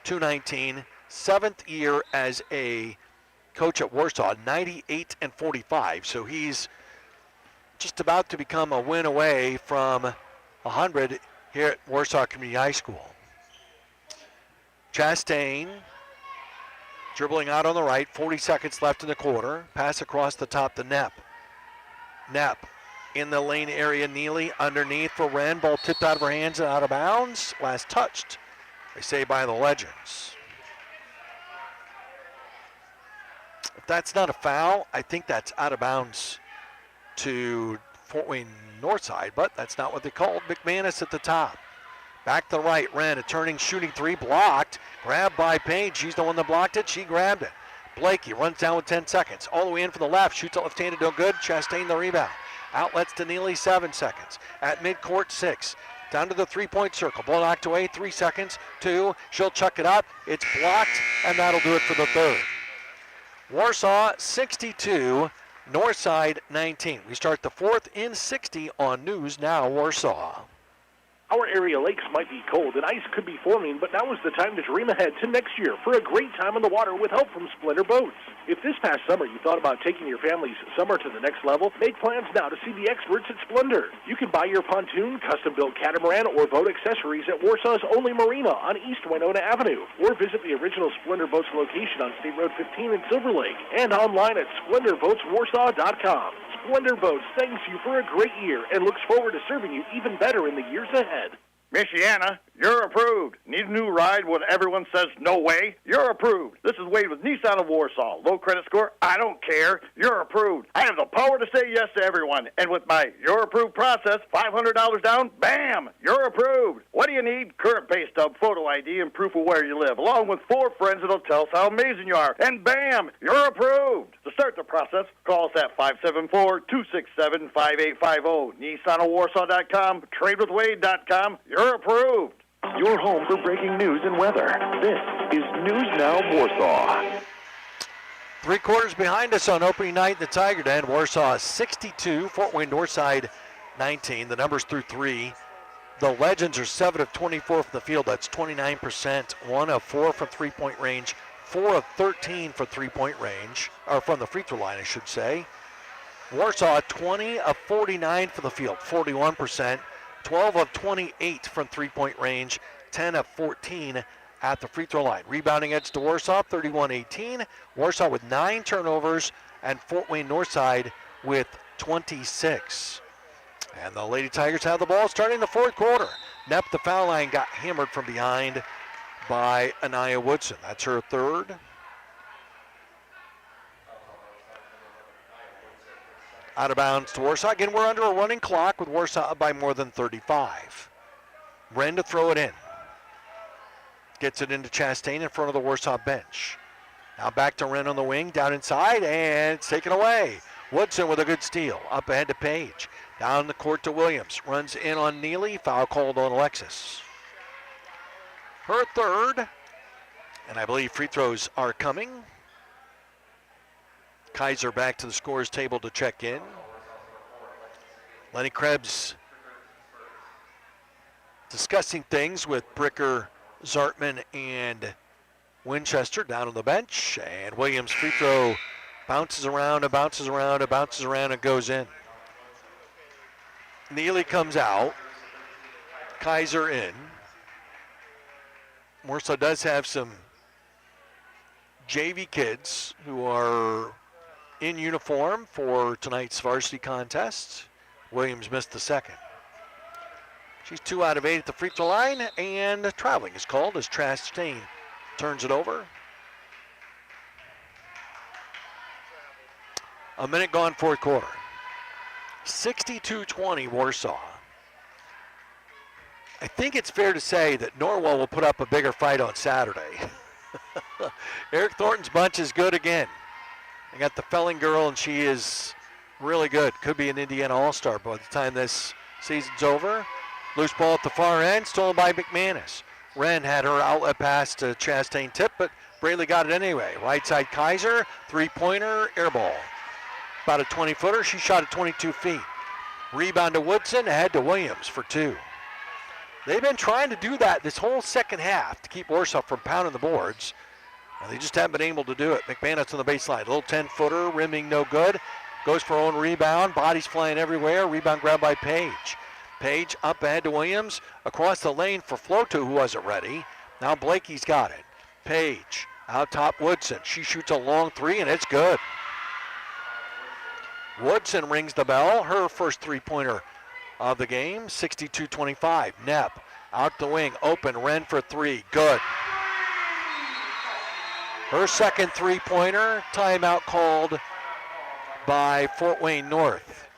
219. 7th year as a coach at Warsaw, 98 and 45. So he's just about to become a win away from 100 here at Warsaw Community High School. Chastain dribbling out on the right, 40 seconds left in the quarter. Pass across the top to Knepp. Knepp in the lane area, Neely underneath for Wren. Ball tipped out of her hands and out of bounds. Last touched, they say, by the Legends. If that's not a foul, I think that's out of bounds to Fort Wayne Northside, but that's not what they called. McManus at the top. Back to the right, Wren, a turning, shooting three, blocked. Grabbed by Page. She's the one that blocked it. She grabbed it. Blakey runs down with 10 seconds. All the way in from the left. Shoots it left-handed, no good. Chastain the rebound. Outlets to Neely, 7 seconds. At midcourt, 6. Down to the three-point circle. Ball knocked away, 3 seconds. 2. She'll chuck it up. It's blocked, and that'll do it for the third. Warsaw 62, Northside 19. We start the fourth in 60 on News Now Warsaw. Our area lakes might be cold and ice could be forming, but now is the time to dream ahead to next year for a great time on the water with help from Splendor Boats. If this past summer you thought about taking your family's summer to the next level, make plans now to see the experts at Splendor. You can buy your pontoon, custom-built catamaran, or boat accessories at Warsaw's only marina on East Winona Avenue, or visit the original Splendor Boats location on State Road 15 in Silver Lake, and online at SplendorBoatsWarsaw.com. Splendor Boats thanks you for a great year and looks forward to serving you even better in the years ahead. Michiana, you're approved. Need a new ride when everyone says no way? You're approved. This is Wade with Nissan of Warsaw. Low credit score? I don't care. You're approved. I have the power to say yes to everyone. And with my You're Approved process, $500 down, bam, you're approved. What do you need? Current pay stub, photo ID, and proof of where you live, along with 4 friends that'll tell us how amazing you are. And bam, you're approved. To start the process, call us at 574-267-5850. NissanofWarsaw.com, TradeWithWade.com. You're approved. Your home for breaking news and weather. This is News Now Warsaw. 3 quarters behind us on opening night in the Tiger Den. Warsaw 62, Fort Wayne Northside 19. The numbers through 3. The Legends are 7 of 24 from the field. That's 29%. 1 of 4 from three-point range. 4 of 13 from three-point range, or from the free throw line, I should say. Warsaw 20 of 49 for the field, 41%. 12 of 28 from three-point range, 10 of 14 at the free throw line. Rebounding edge to Warsaw, 31-18. Warsaw with 9 turnovers, and Fort Wayne Northside with 26. And the Lady Tigers have the ball starting the fourth quarter. Knepp, the foul line, got hammered from behind by Anaya Woodson. That's her third. Out of bounds to Warsaw. Again, we're under a running clock with Warsaw up by more than 35. Wren to throw it in. Gets it into Chastain in front of the Warsaw bench. Now back to Wren on the wing, down inside, and it's taken away. Woodson with a good steal. Up ahead to Page. Down the court to Williams. Runs in on Neely. Foul called on Alexis. Her third. And I believe free throws are coming. Kaiser back to the scorer's table to check in. Lenny Krebs discussing things with Bricker, Zartman, and Winchester down on the bench. And Williams' free throw bounces around and bounces around and bounces around and goes in. Neely comes out. Kaiser in. Warsaw does have some JV kids who are in uniform for tonight's varsity contest. Williams missed the second. She's 2 out of 8 at the free throw line, and traveling is called as Chastain turns it over. A minute gone, fourth quarter. 62-20 Warsaw. I think it's fair to say that Norwell will put up a bigger fight on Saturday. Eric Thornton's bunch is good again. They got the Felling girl, and she is really good. Could be an Indiana All-Star by the time this season's over. Loose ball at the far end, stolen by McManus. Wren had her outlet pass to Chastain tip, but Braley got it anyway. Right side Kaiser, three-pointer, air ball. About a 20-footer, she shot at 22 feet. Rebound to Woodson, ahead to Williams for 2. They've been trying to do that this whole second half to keep Warsaw from pounding the boards. And they just haven't been able to do it. McManus on the baseline, a little 10-footer, rimming no good. Goes for her own rebound, bodies flying everywhere. Rebound grabbed by Page. Page up ahead to Williams, across the lane for Floto, who wasn't ready. Now Blakey's got it. Page out top Woodson. She shoots a long 3, and it's good. Woodson rings the bell, her first three-pointer of the game, 62-25. Knepp out the wing, open, Wren for 3, good. Her second three-pointer, timeout called by Fort Wayne North.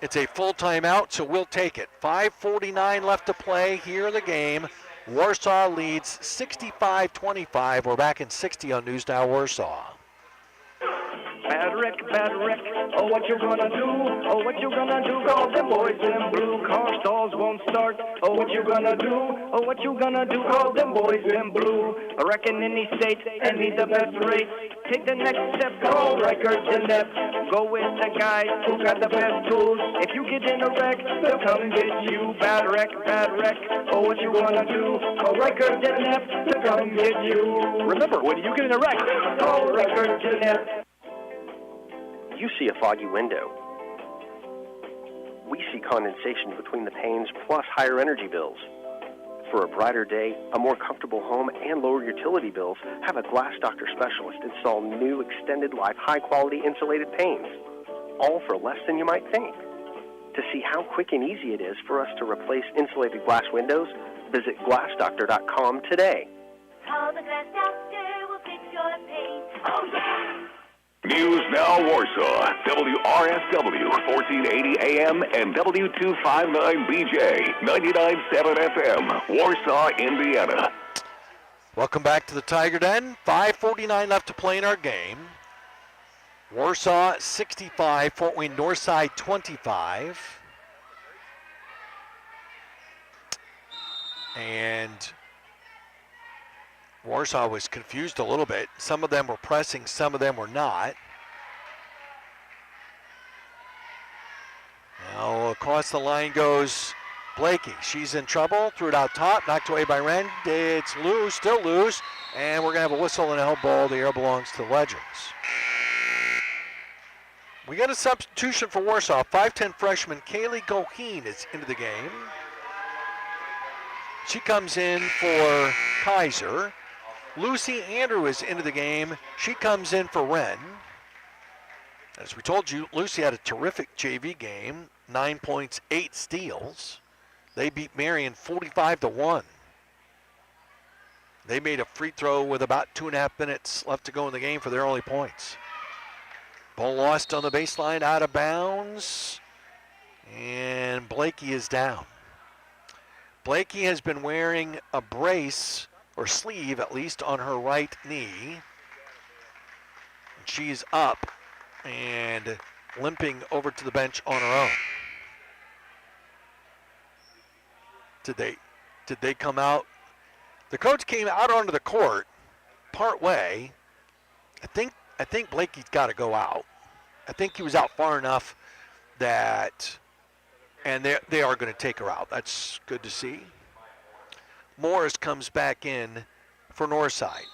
It's a full timeout, so we'll take it. 5:49 left to play here in the game. Warsaw leads 65-25. We're back in 60 on News Now Warsaw. Bad wreck, oh what you gonna do, oh what you gonna do, call them boys in blue, car stalls won't start, oh what you gonna do, oh what you gonna do, call them boys in blue, I reckon any state, and need the best rate, take the next step, call records in depth, go with the guys who got the best tools, if you get in a wreck, they'll come and get you, bad wreck, oh what you gonna do, call records in depth, they'll come and get you. Remember, when you get in a wreck, call records in depth. You see a foggy window. We see condensation between the panes plus higher energy bills. For a brighter day, a more comfortable home, and lower utility bills, have a Glass Doctor specialist install new extended life high-quality insulated panes, all for less than you might think. To see how quick and easy it is for us to replace insulated glass windows, visit glassdoctor.com today. Call the Glass Doctor, we'll fix your paint. Oh, yeah! News Now Warsaw, WRSW, 1480 AM and W259BJ, 99.7 FM, Warsaw, Indiana. Welcome back to the Tiger Den. 5:49 left to play in our game. Warsaw 65, Fort Wayne Northside 25. And Warsaw was confused a little bit. Some of them were pressing, some of them were not. Now across the line goes Blakey. She's in trouble, threw it out top, knocked away by Wren. It's loose, still loose, and we're gonna have a whistle and a help ball. The air belongs to the Legends. We got a substitution for Warsaw. 5'10 freshman Kaylee Goheen is into the game. She comes in for Kaiser. Lucy Andrew is into the game. She comes in for Wren. As we told you, Lucy had a terrific JV game. 9 points, 8 steals. They beat Marion 45-1. They made a free throw with about 2.5 minutes left to go in the game for their only points. Ball lost on the baseline, out of bounds. And Blakey is down. Blakey has been wearing a brace, or sleeve at least, on her right knee. She's up and limping over to the bench on her own. Did they come out? The coach came out onto the court part way. I think Blakey's got to go out. I think he was out far enough that, and they are going to take her out. That's good to see. Morris comes back in for Northside.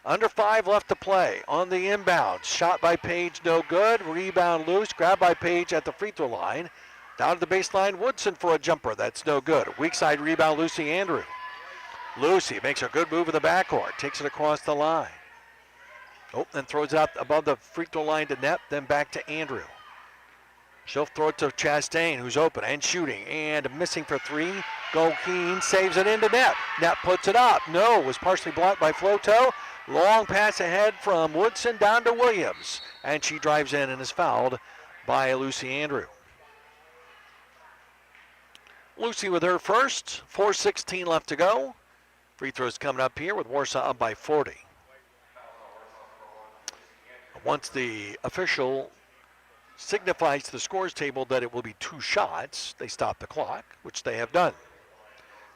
Under 5 left to play. On the inbound, shot by Page, no good. Rebound loose, grabbed by Page at the free throw line. Down to the baseline, Woodson for a jumper. That's no good. Weak side rebound, Lucy Andrew. Lucy makes a good move in the backcourt, takes it across the line. Oh, then throws it out above the free throw line to Knepp, then back to Andrew. She'll throw it to Chastain, who's open and shooting, and missing for 3. Goheen saves it into Knepp. Knepp puts it up. No, was partially blocked by Floto. Long pass ahead from Woodson down to Williams, and she drives in and is fouled by Lucy Andrew. Lucy with her first, 4:16 left to go. Free throws coming up here with Warsaw up by 40. Once the official signifies to the scores table that it will be 2 shots, they stop the clock, which they have done.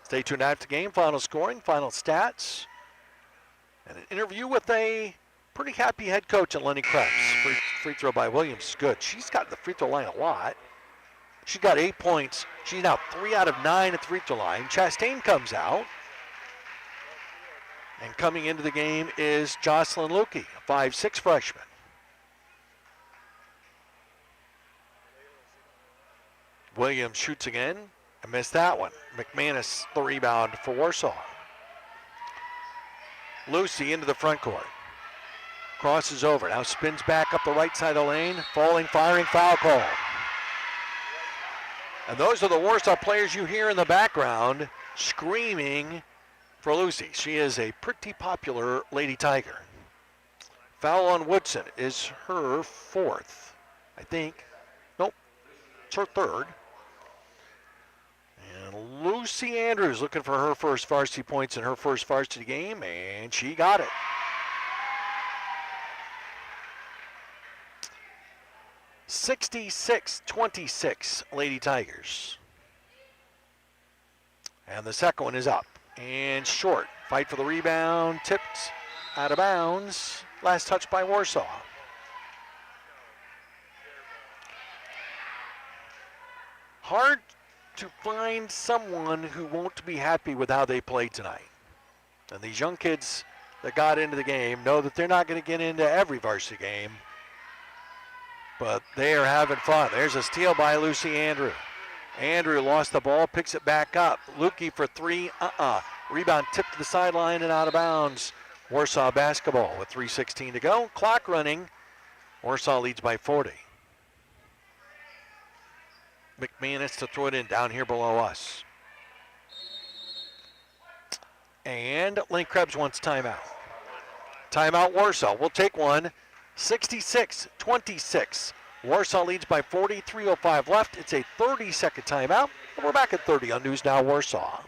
Stay tuned after the game, final scoring, final stats, and an interview with a pretty happy head coach at Lenny Krebs. Free throw by Williams is good. She's got the free throw line a lot. She got 8 points. She's now 3 out of 9 at the free throw line. Chastain comes out. And coming into the game is Jocelyn Lukey, a 5'6" freshman. Williams shoots again and missed that one. McManus the rebound for Warsaw. Lucy into the front court. Crosses over, now spins back up the right side of the lane. Falling, firing, foul call. And those are the Warsaw players you hear in the background screaming for Lucy. She is a pretty popular Lady Tiger. Foul on Woodson is her 4th, I think. Nope, it's her 3rd. And Lucy Andrews looking for her first varsity points in her first varsity game, and she got it. (66-26) Lady Tigers. And the second one is up and short. Fight for the rebound, tipped out of bounds. Last touch by Warsaw. Hard to find someone who won't be happy with how they played tonight. And these young kids that got into the game know that they're not going to get into every varsity game, but they are having fun. There's a steal by Lucy Andrew. Andrew lost the ball, picks it back up. Lukey for 3, Rebound tipped to the sideline and out of bounds. Warsaw basketball with 3:16 to go. Clock running. Warsaw leads by 40. McManus to throw it in down here below us. And Lenny Krebs wants timeout. Timeout Warsaw. We'll take one. 66-26. Warsaw leads by 40, 3:05 left. It's a 30-second timeout. And we're back at 30 on News Now Warsaw.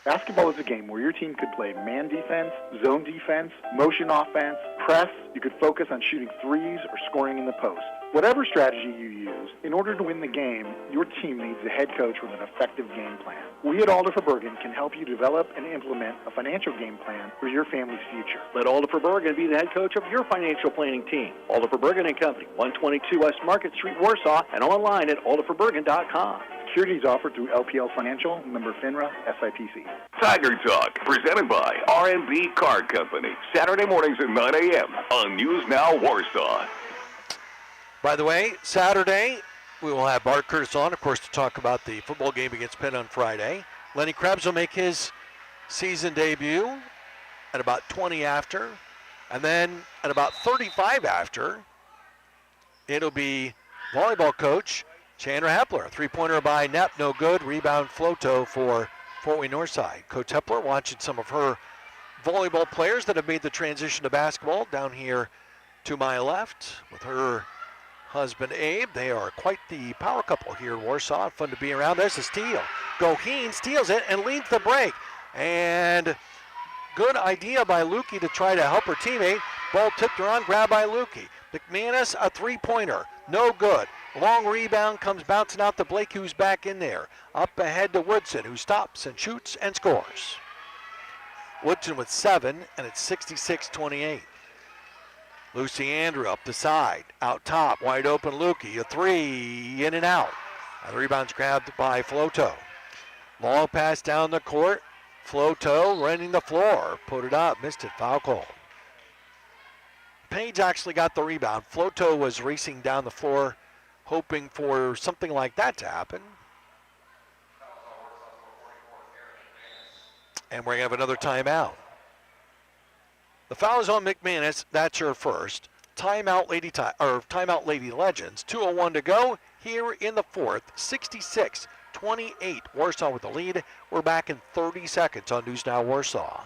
Basketball is a game where your team could play man defense, zone defense, motion offense, press. You could focus on shooting threes or scoring in the post. Whatever strategy you use, in order to win the game, your team needs a head coach with an effective game plan. We at Alder for Bergen can help you develop and implement a financial game plan for your family's future. Let Alder for Bergen be the head coach of your financial planning team. Alder for Bergen and Company, 122 West Market Street, Warsaw, and online at alderforbergen.com. Securities offered through LPL Financial, member FINRA, SIPC. Tiger Talk, presented by R&B Car Company. Saturday mornings at 9 a.m. on News Now Warsaw. By the way, Saturday, we will have Bart Curtis on, of course, to talk about the football game against Penn on Friday. Lenny Krebs will make his season debut at about 20 after. And then at about 35 after, it'll be volleyball coach Chandra Hepler. Three-pointer by Knepp, no good. Rebound Floto for Fort Wayne Northside. Coach Hepler watching some of her volleyball players that have made the transition to basketball down here To my left, with her husband Abe, they are quite the power couple here in Warsaw. Fun to be around. There's a steal. Goheen steals it and leads the break. And good idea by Lukey to try to help her teammate. Ball tipped around, grabbed by Lukey. McManus, a three-pointer. No good. Long rebound comes bouncing out to Blake, who's back in there. Up ahead to Woodson, who stops and shoots and scores. Woodson with 7, and it's 66-28. Lucy Andrew up the side. Out top, wide open Lukey. A three, in and out. And the rebound's grabbed by Floto. Long pass down the court. Floto running the floor. Put it up, missed it, foul call. Page actually got the rebound. Floto was racing down the floor, hoping for something like that to happen. And we're going to have another timeout. The foul is on McManus. That's her first. Timeout, Lady Legends. 2:01 to go here in the fourth. 66-28. Warsaw with the lead. We're back in 30 seconds on News Now Warsaw.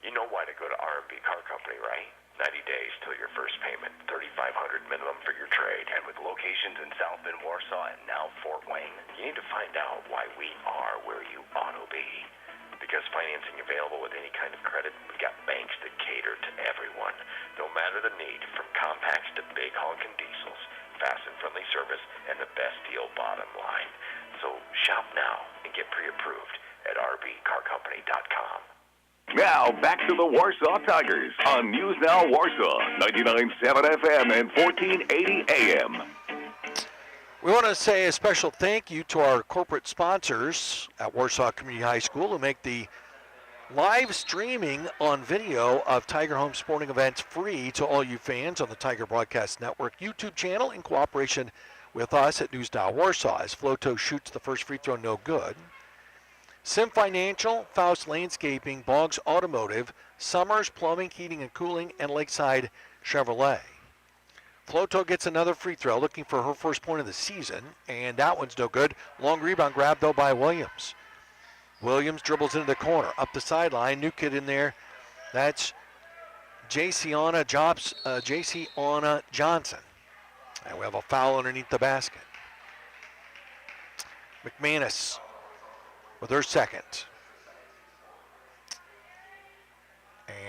You know why to go to R&B Car Company, right? 90 days till your first payment, $3,500 minimum for your trade, and with locations in South Bend, Warsaw, and now Fort Wayne, you need to find out why we are where you ought to be. Because financing available with any kind of credit, we've got banks that cater to everyone, no matter the need, from compacts to big honking diesels, fast and friendly service, and the best deal bottom line. So shop now and get pre-approved at rbcarcompany.com. Now, back to the Warsaw Tigers on News Now Warsaw, 99.7 FM and 1480 AM. We want to say a special thank you to our corporate sponsors at Warsaw Community High School who make the live streaming on video of Tiger Home sporting events free to all you fans on the Tiger Broadcast Network YouTube channel in cooperation with us at News Now Warsaw as Floto shoots the first free throw no good. Sim Financial, Faust Landscaping, Boggs Automotive, Summers Plumbing, Heating and Cooling, and Lakeside Chevrolet. Floto gets another free throw, looking for her first point of the season, and that one's no good. Long rebound grab, though, by Williams. Williams dribbles into the corner, up the sideline. New kid in there. That's Jaciana Johnson. And we have a foul underneath the basket. McManus with her second.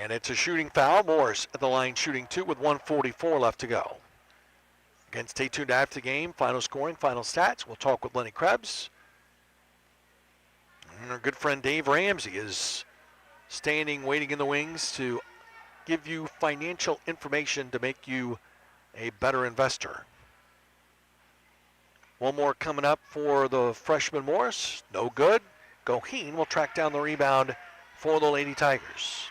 And it's a shooting foul. Morris at the line shooting 2 with 1:44 left to go. Again, stay tuned after the game. Final scoring, final stats. We'll talk with Lenny Krebs. And our good friend Dave Ramsey is standing, waiting in the wings to give you financial information to make you a better investor. One more coming up for the freshman Morris. No good. Goheen will track down the rebound for the Lady Tigers.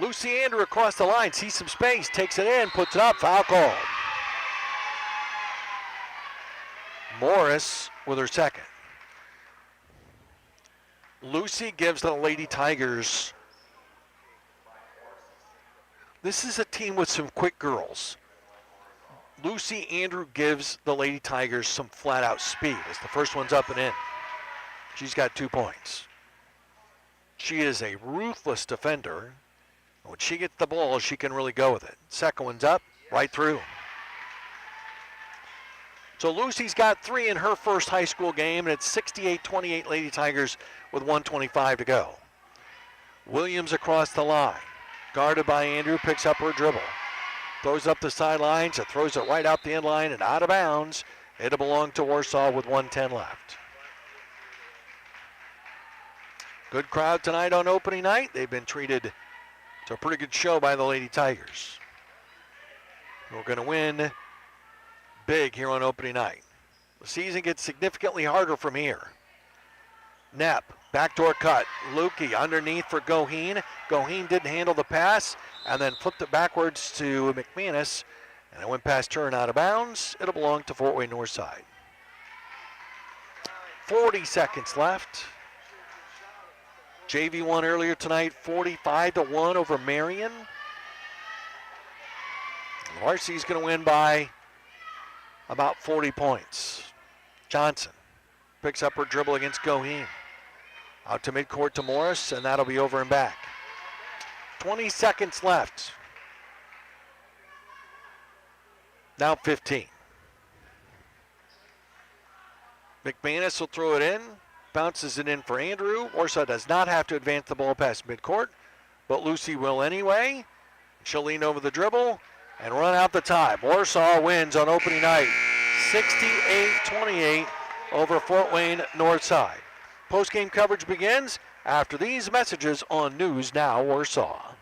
Lucy Andrew across the line, sees some space, takes it in, puts it up, foul call. Morris with her second. Lucy gives the Lady Tigers. This is a team with some quick girls. Lucy Andrew gives the Lady Tigers some flat-out speed as the first one's up and in. She's got 2 points. She is a ruthless defender. When she gets the ball, she can really go with it. Second one's up, right through. So Lucy's got 3 in her first high school game, and it's 68-28 Lady Tigers with 1:25 to go. Williams across the line. Guarded by Andrew, picks up her dribble. Throws up the sidelines, and throws it right out the end line and out of bounds. It'll belong to Warsaw with 1:10 left. Good crowd tonight on opening night. They've been treated to a pretty good show by the Lady Tigers. We're going to win big here on opening night. The season gets significantly harder from here. Knapp, backdoor cut. Lukey underneath for Goheen. Goheen didn't handle the pass and then flipped it backwards to McManus. And it went past her and out of bounds. It'll belong to Fort Wayne Northside. 40 seconds left. JV won earlier tonight, 45-1 over Marion. Varsy's going to win by about 40 points. Johnson picks up her dribble against Goheen. Out to midcourt to Morris, and that'll be over and back. 20 seconds left. Now 15. McManus will throw it in. Bounces it in for Andrew. Warsaw does not have to advance the ball past midcourt, but Lucy will anyway. She'll lean over the dribble and run out the tie. Warsaw wins on opening night, 68-28 over Fort Wayne Northside. Post-game coverage begins after these messages on News Now Warsaw.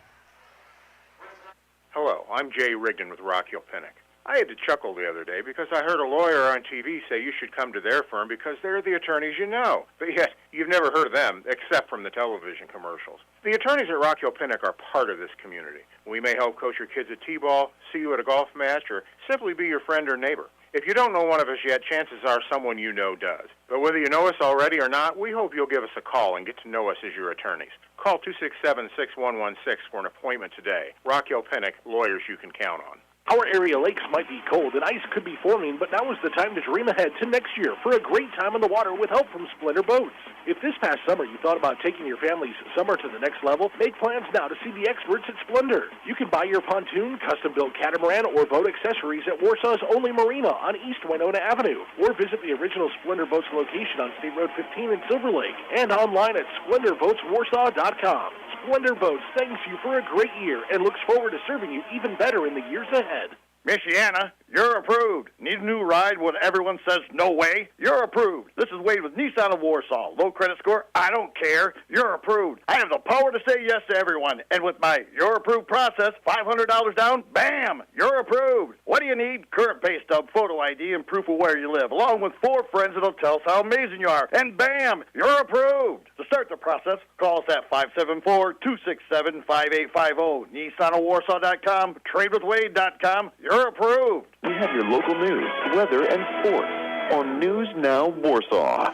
Hello, I'm Jay Rigdon with Rock Hill Pinnock. I had to chuckle the other day because I heard a lawyer on TV say you should come to their firm because they're the attorneys you know. But yet, you've never heard of them except from the television commercials. The attorneys at Rock Hill Pinnock are part of this community. We may help coach your kids at T-ball, see you at a golf match, or simply be your friend or neighbor. If you don't know one of us yet, chances are someone you know does. But whether you know us already or not, we hope you'll give us a call and get to know us as your attorneys. Call 267-6116 for an appointment today. Rock Hill Pinnock, lawyers you can count on. Our area lakes might be cold and ice could be forming, but now is the time to dream ahead to next year for a great time on the water with help from Splendor Boats. If this past summer you thought about taking your family's summer to the next level, make plans now to see the experts at Splendor. You can buy your pontoon, custom-built catamaran, or boat accessories at Warsaw's only marina on East Winona Avenue, or visit the original Splendor Boats location on State Road 15 in Silver Lake, and online at SplendorBoatsWarsaw.com. Splendor Boats thanks you for a great year and looks forward to serving you even better in the years ahead. Michiana, you're approved. Need a new ride when everyone says no way? You're approved. This is Wade with Nissan of Warsaw. Low credit score? I don't care. You're approved. I have the power to say yes to everyone. And with my You're Approved process, $500 down, bam, you're approved. What do you need? Current pay stub, photo ID, and proof of where you live, along with 4 friends that'll tell us how amazing you are. And bam, you're approved. To start the process, call us at 574-267-5850. NissanofWarsaw.com, TradeWithWade.com. You're approved. We have your local news, weather, and sports on News Now Warsaw.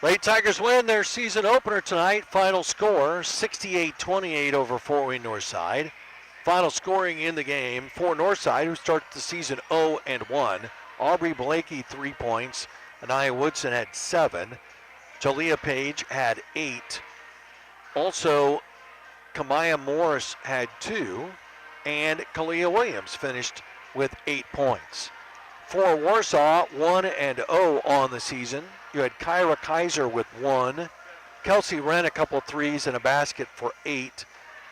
Lady Tigers win their season opener tonight. Final score, 68-28 over Fort Wayne Northside. Final scoring in the game for Northside, who starts the season 0-1. Aubrey Blakey, 3 points. Anaya Woodson had 7. Talia Page had 8. Also, Kamaya Morris had 2. And Kalia Williams finished with 8 points. For Warsaw, 1-0 on the season. You had Kyra Kaiser with 1. Kelsey Wren, a couple threes and a basket for 8.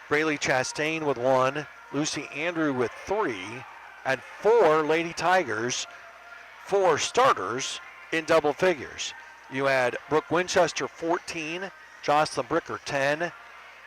Braylee Chastain with 1. Lucy Andrew with 3. And 4 Lady Tigers, 4 starters in double figures. You had Brooke Winchester, 14. Jocelyn Bricker, 10.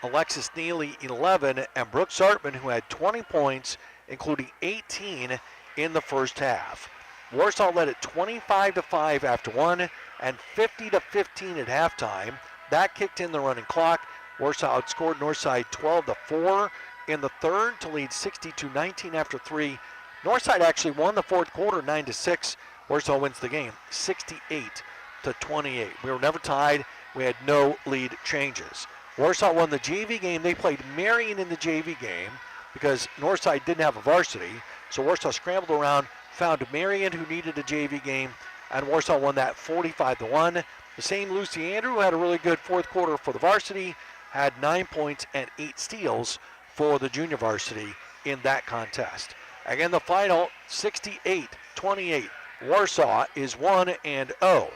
Alexis Neely, 11, and Brooke Sartman, who had 20 points, including 18 in the first half. Warsaw led at 25-5 after 1 and 50-15 at halftime. That kicked in the running clock. Warsaw outscored Northside 12-4 in the third to lead 62-19 after 3. Northside actually won the fourth quarter 9-6. Warsaw wins the game 68-28. We were never tied. We had no lead changes. Warsaw won the JV game. They played Marion in the JV game because Northside didn't have a varsity. So Warsaw scrambled around, found Marion, who needed a JV game, and Warsaw won that 45-1. The same Lucy Andrew, who had a really good fourth quarter for the varsity, had 9 points and 8 steals for the junior varsity in that contest. Again, the final 68-28. Warsaw is 1-0. We'll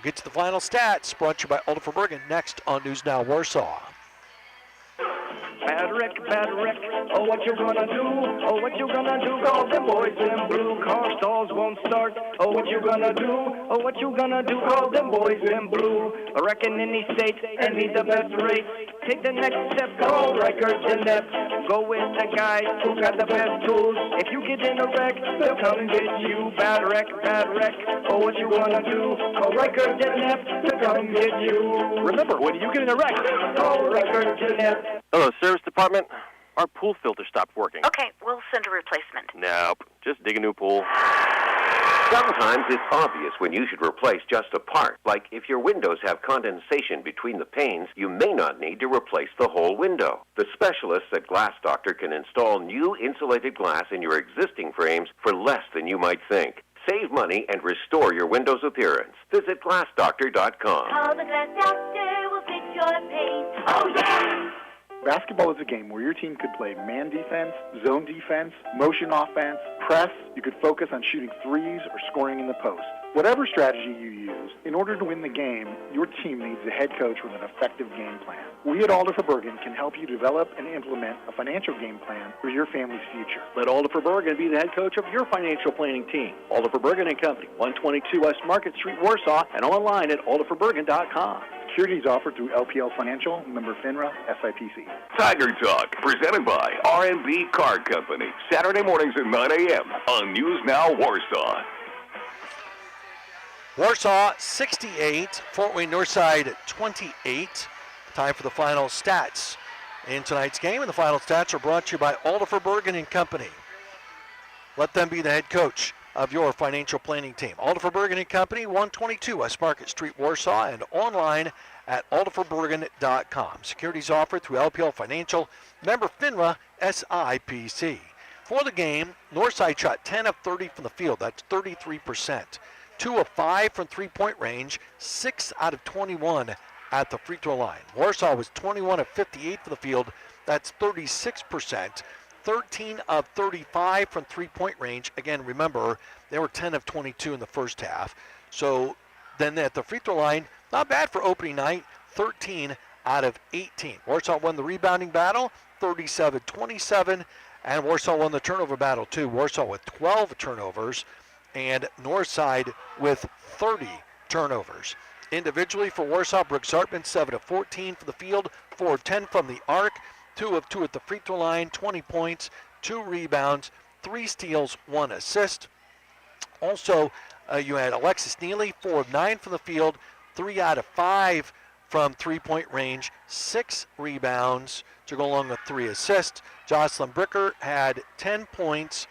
get to the final stats brought to you by Alda for Bergen next on News Now Warsaw. Bad wreck, oh what you gonna do, oh what you gonna do, call them boys in blue, car stalls won't start, oh what you gonna do, oh what you gonna do, call them boys in blue, wrecking in these states and need the best rates, take the next step, call records and depth, go with the guys who got the best tools, if you get in a wreck, they'll come and get you, bad wreck, oh what you gonna do, call records and depth, to come and get you. Remember, when you get in a wreck, call records and depth. Hello, service department. Our pool filter stopped working. Okay, we'll send a replacement. Nope, just dig a new pool. Sometimes it's obvious when you should replace just a part. Like if your windows have condensation between the panes, you may not need to replace the whole window. The specialists at Glass Doctor can install new insulated glass in your existing frames for less than you might think. Save money and restore your window's appearance. Visit glassdoctor.com. Call the Glass Doctor, we'll fix your paint. Oh, yeah! Basketball is a game where your team could play man defense, zone defense, motion offense, press. You could focus on shooting threes or scoring in the post. Whatever strategy you use, in order to win the game, your team needs a head coach with an effective game plan. We at Alder for Bergen can help you develop and implement a financial game plan for your family's future. Let Alder for Bergen be the head coach of your financial planning team. Alder for Bergen and Company, 122 West Market Street, Warsaw, and online at alderforbergen.com. Securities offered through LPL Financial, member FINRA, SIPC. Tiger Talk, presented by R&B Car Company. Saturday mornings at 9 a.m. on News Now Warsaw. Warsaw 68, Fort Wayne Northside 28. Time for the final stats in tonight's game, and the final stats are brought to you by Alder for Bergen and Company. Let them be the head coach of your financial planning team. Alder for Bergen and Company, 122 West Market Street, Warsaw, and online at alderforbergen.com. Securities offered through LPL Financial, member FINRA, SIPC. For the game, Northside shot 10 of 30 from the field. That's 33%. 2 of 5 from three-point range, 6 out of 21 at the free throw line. Warsaw was 21 of 58 from the field. That's 36%. 13 of 35 from three-point range. Again, remember, they were 10 of 22 in the first half. So then at the free throw line, not bad for opening night, 13 out of 18. Warsaw won the rebounding battle, 37-27, and Warsaw won the turnover battle too. Warsaw with 12 turnovers, and Northside with 30 turnovers. Individually for Warsaw, Brooke Zartman, 7 of 14 from the field, 4 of 10 from the arc, 2 of 2 at the free throw line, 20 points, 2 rebounds, 3 steals, 1 assist. Also, you had Alexis Neely, 4 of 9 from the field, 3 out of 5 from three-point range, 6 rebounds to go along with 3 assists. Jocelyn Bricker had 10 points,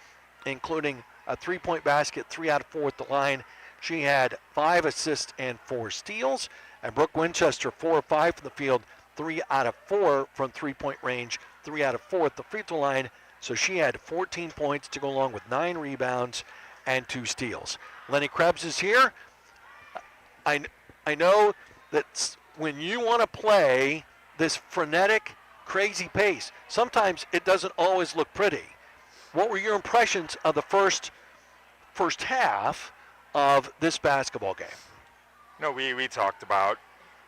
including a 3-point basket, 3 out of 4 at the line. She had 5 assists and 4 steals. And Brooke Winchester, 4 of 5 from the field, 3 out of 4 from three-point range, 3 out of 4 at the free throw line. So she had 14 points to go along with 9 rebounds and 2 steals. Lenny Krebs is here. I know that when you want to play this frenetic, crazy pace, sometimes it doesn't always look pretty. What were your impressions of the first half of this basketball game? No, we talked about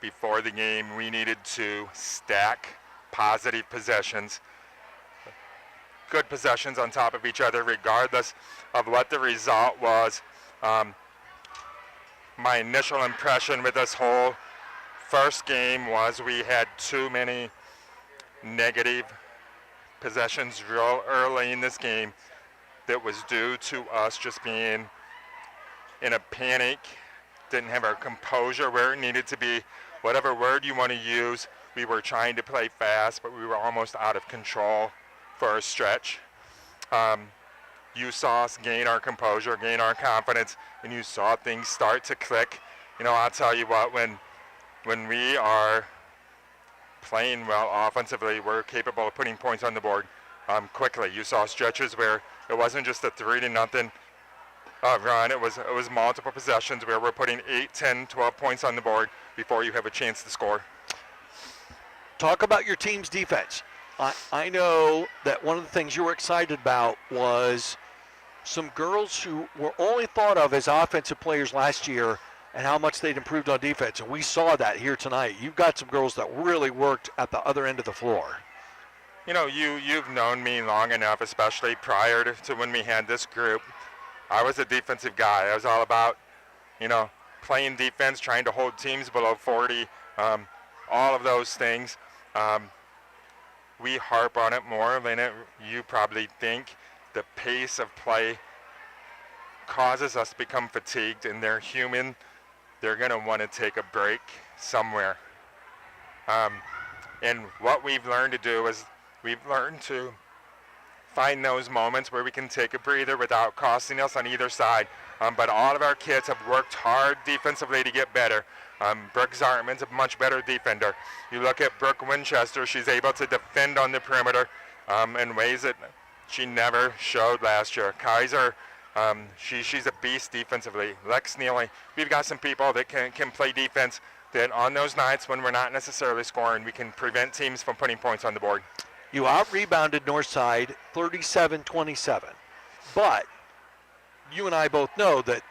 before the game we needed to stack positive possessions, good possessions on top of each other regardless of what the result was. My initial impression with this whole first game was we had too many negative possessions real early in this game that was due to us just being in a panic, didn't have our composure where it needed to be. Whatever word you want to use, we were trying to play fast, but we were almost out of control for a stretch. You saw us gain our composure, gain our confidence, and you saw things start to click. You know, I'll tell you what, when we are playing well offensively, we're capable of putting points on the board quickly. You saw stretches where it wasn't just a 3-0 run. It was multiple possessions where we're putting 8, 10, 12 points on the board before you have a chance to score. Talk about your team's defense. I know that one of the things you were excited about was some girls who were only thought of as offensive players last year and how much they'd improved on defense. And we saw that here tonight. You've got some girls that really worked at the other end of the floor. You know, you've known me long enough, especially prior to when we had this group. I was a defensive guy. I was all about, you know, playing defense, trying to hold teams below 40, all of those things. We harp on it more than you probably think. The pace of play causes us to become fatigued, and they're human. They're going to want to take a break somewhere. And what we've learned to do is we've learned to find those moments where we can take a breather without costing us on either side. But all of our kids have worked hard defensively to get better. Brooke Zartman's a much better defender. You look at Brooke Winchester, she's able to defend on the perimeter in ways that she never showed last year. Kaiser, she's a beast defensively. Lex Neely, we've got some people that can play defense that on those nights when we're not necessarily scoring, we can prevent teams from putting points on the board. You out-rebounded Northside 37-27, but you and I both know that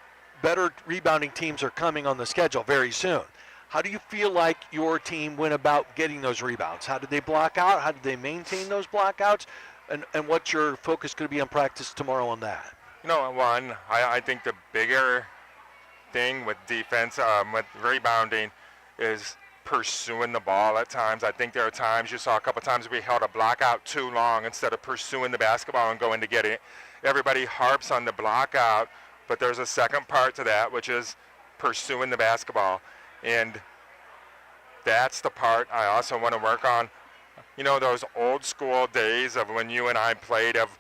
better rebounding teams are coming on the schedule very soon. How do you feel like your team went about getting those rebounds? How did they block out? How did they maintain those blockouts? And what's your focus going to be on practice tomorrow on that? One, I think the bigger thing with defense, with rebounding, is pursuing the ball at times. I think there are times, you saw a couple times we held a block out too long instead of pursuing the basketball and going to get it. Everybody harps on the block out, but there's a second part to that, which is pursuing the basketball. And that's the part I also want to work on. Those old school days of when you and I played of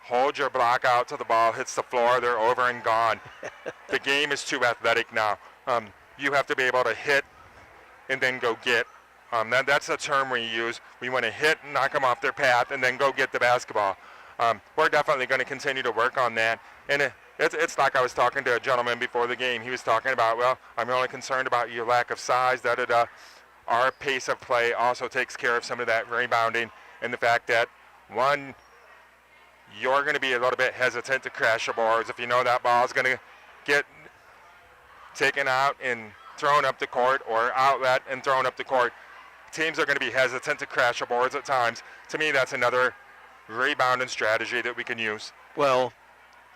hold your block out till the ball hits the floor, they're over and gone. The game is too athletic now. You have to be able to hit and then go get. That's the term we use. We want to hit and knock them off their path and then go get the basketball. We're definitely going to continue to work on that. And it's like I was talking to a gentleman before the game. He was talking about, well, I'm only concerned about your lack of size, da-da-da. Our pace of play also takes care of some of that rebounding and the fact that, one, you're going to be a little bit hesitant to crash the boards if you know that ball is going to get taken out and thrown up the court or outlet and thrown up the court. Teams are going to be hesitant to crash the boards at times. To me, that's another rebounding strategy that we can use. Well,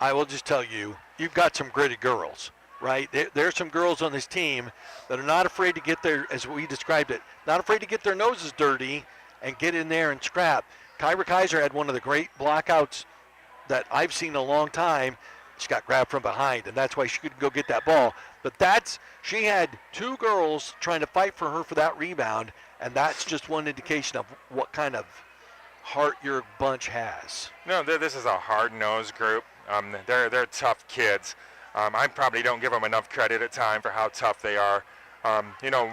I will just tell you, you've got some gritty girls, right? There's some girls on this team that are not afraid to get their, as we described it, not afraid to get their noses dirty and get in there and scrap. Kyra Kaiser had one of the great blockouts that I've seen in a long time. She got grabbed from behind, and that's why she couldn't go get that ball. But she had two girls trying to fight for her for that rebound, and that's just one indication of what kind of heart your bunch has. No, this is a hard-nosed group. They're tough kids. I probably don't give them enough credit at time for how tough they are.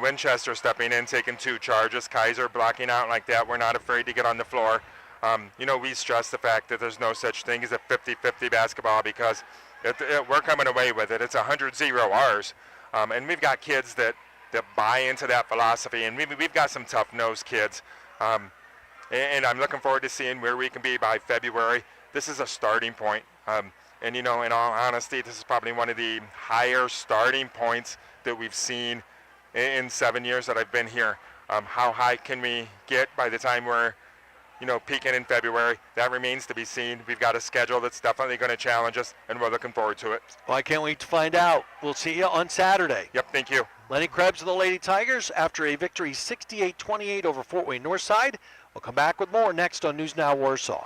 Winchester stepping in, taking 2 charges, Kaiser blocking out like that. We're not afraid to get on the floor. We stress the fact that there's no such thing as a 50-50 basketball because we're coming away with it. It's 100-0 ours. And we've got kids that buy into that philosophy, and we've got some tough-nosed kids. And I'm looking forward to seeing where we can be by February. This is a starting point. And in all honesty, this is probably one of the higher starting points that we've seen in 7 years that I've been here. How high can we get by the time we're peaking in February? That remains to be seen. We've got a schedule that's definitely going to challenge us, and we're looking forward to it. Well, I can't wait to find out. We'll see you on Saturday. Yep, thank you. Lenny Krebs of the Lady Tigers after a victory 68-28 over Fort Wayne Northside. We'll come back with more next on News Now Warsaw.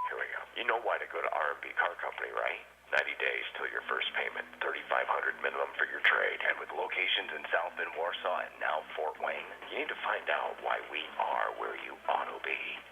Here we go. You know why to go to R&B Car Company, right? 90 days till your first payment, $3,500 minimum for your trade, and with locations in South Bend, Warsaw, and now Fort Wayne, you need to find out why we are where you ought to be.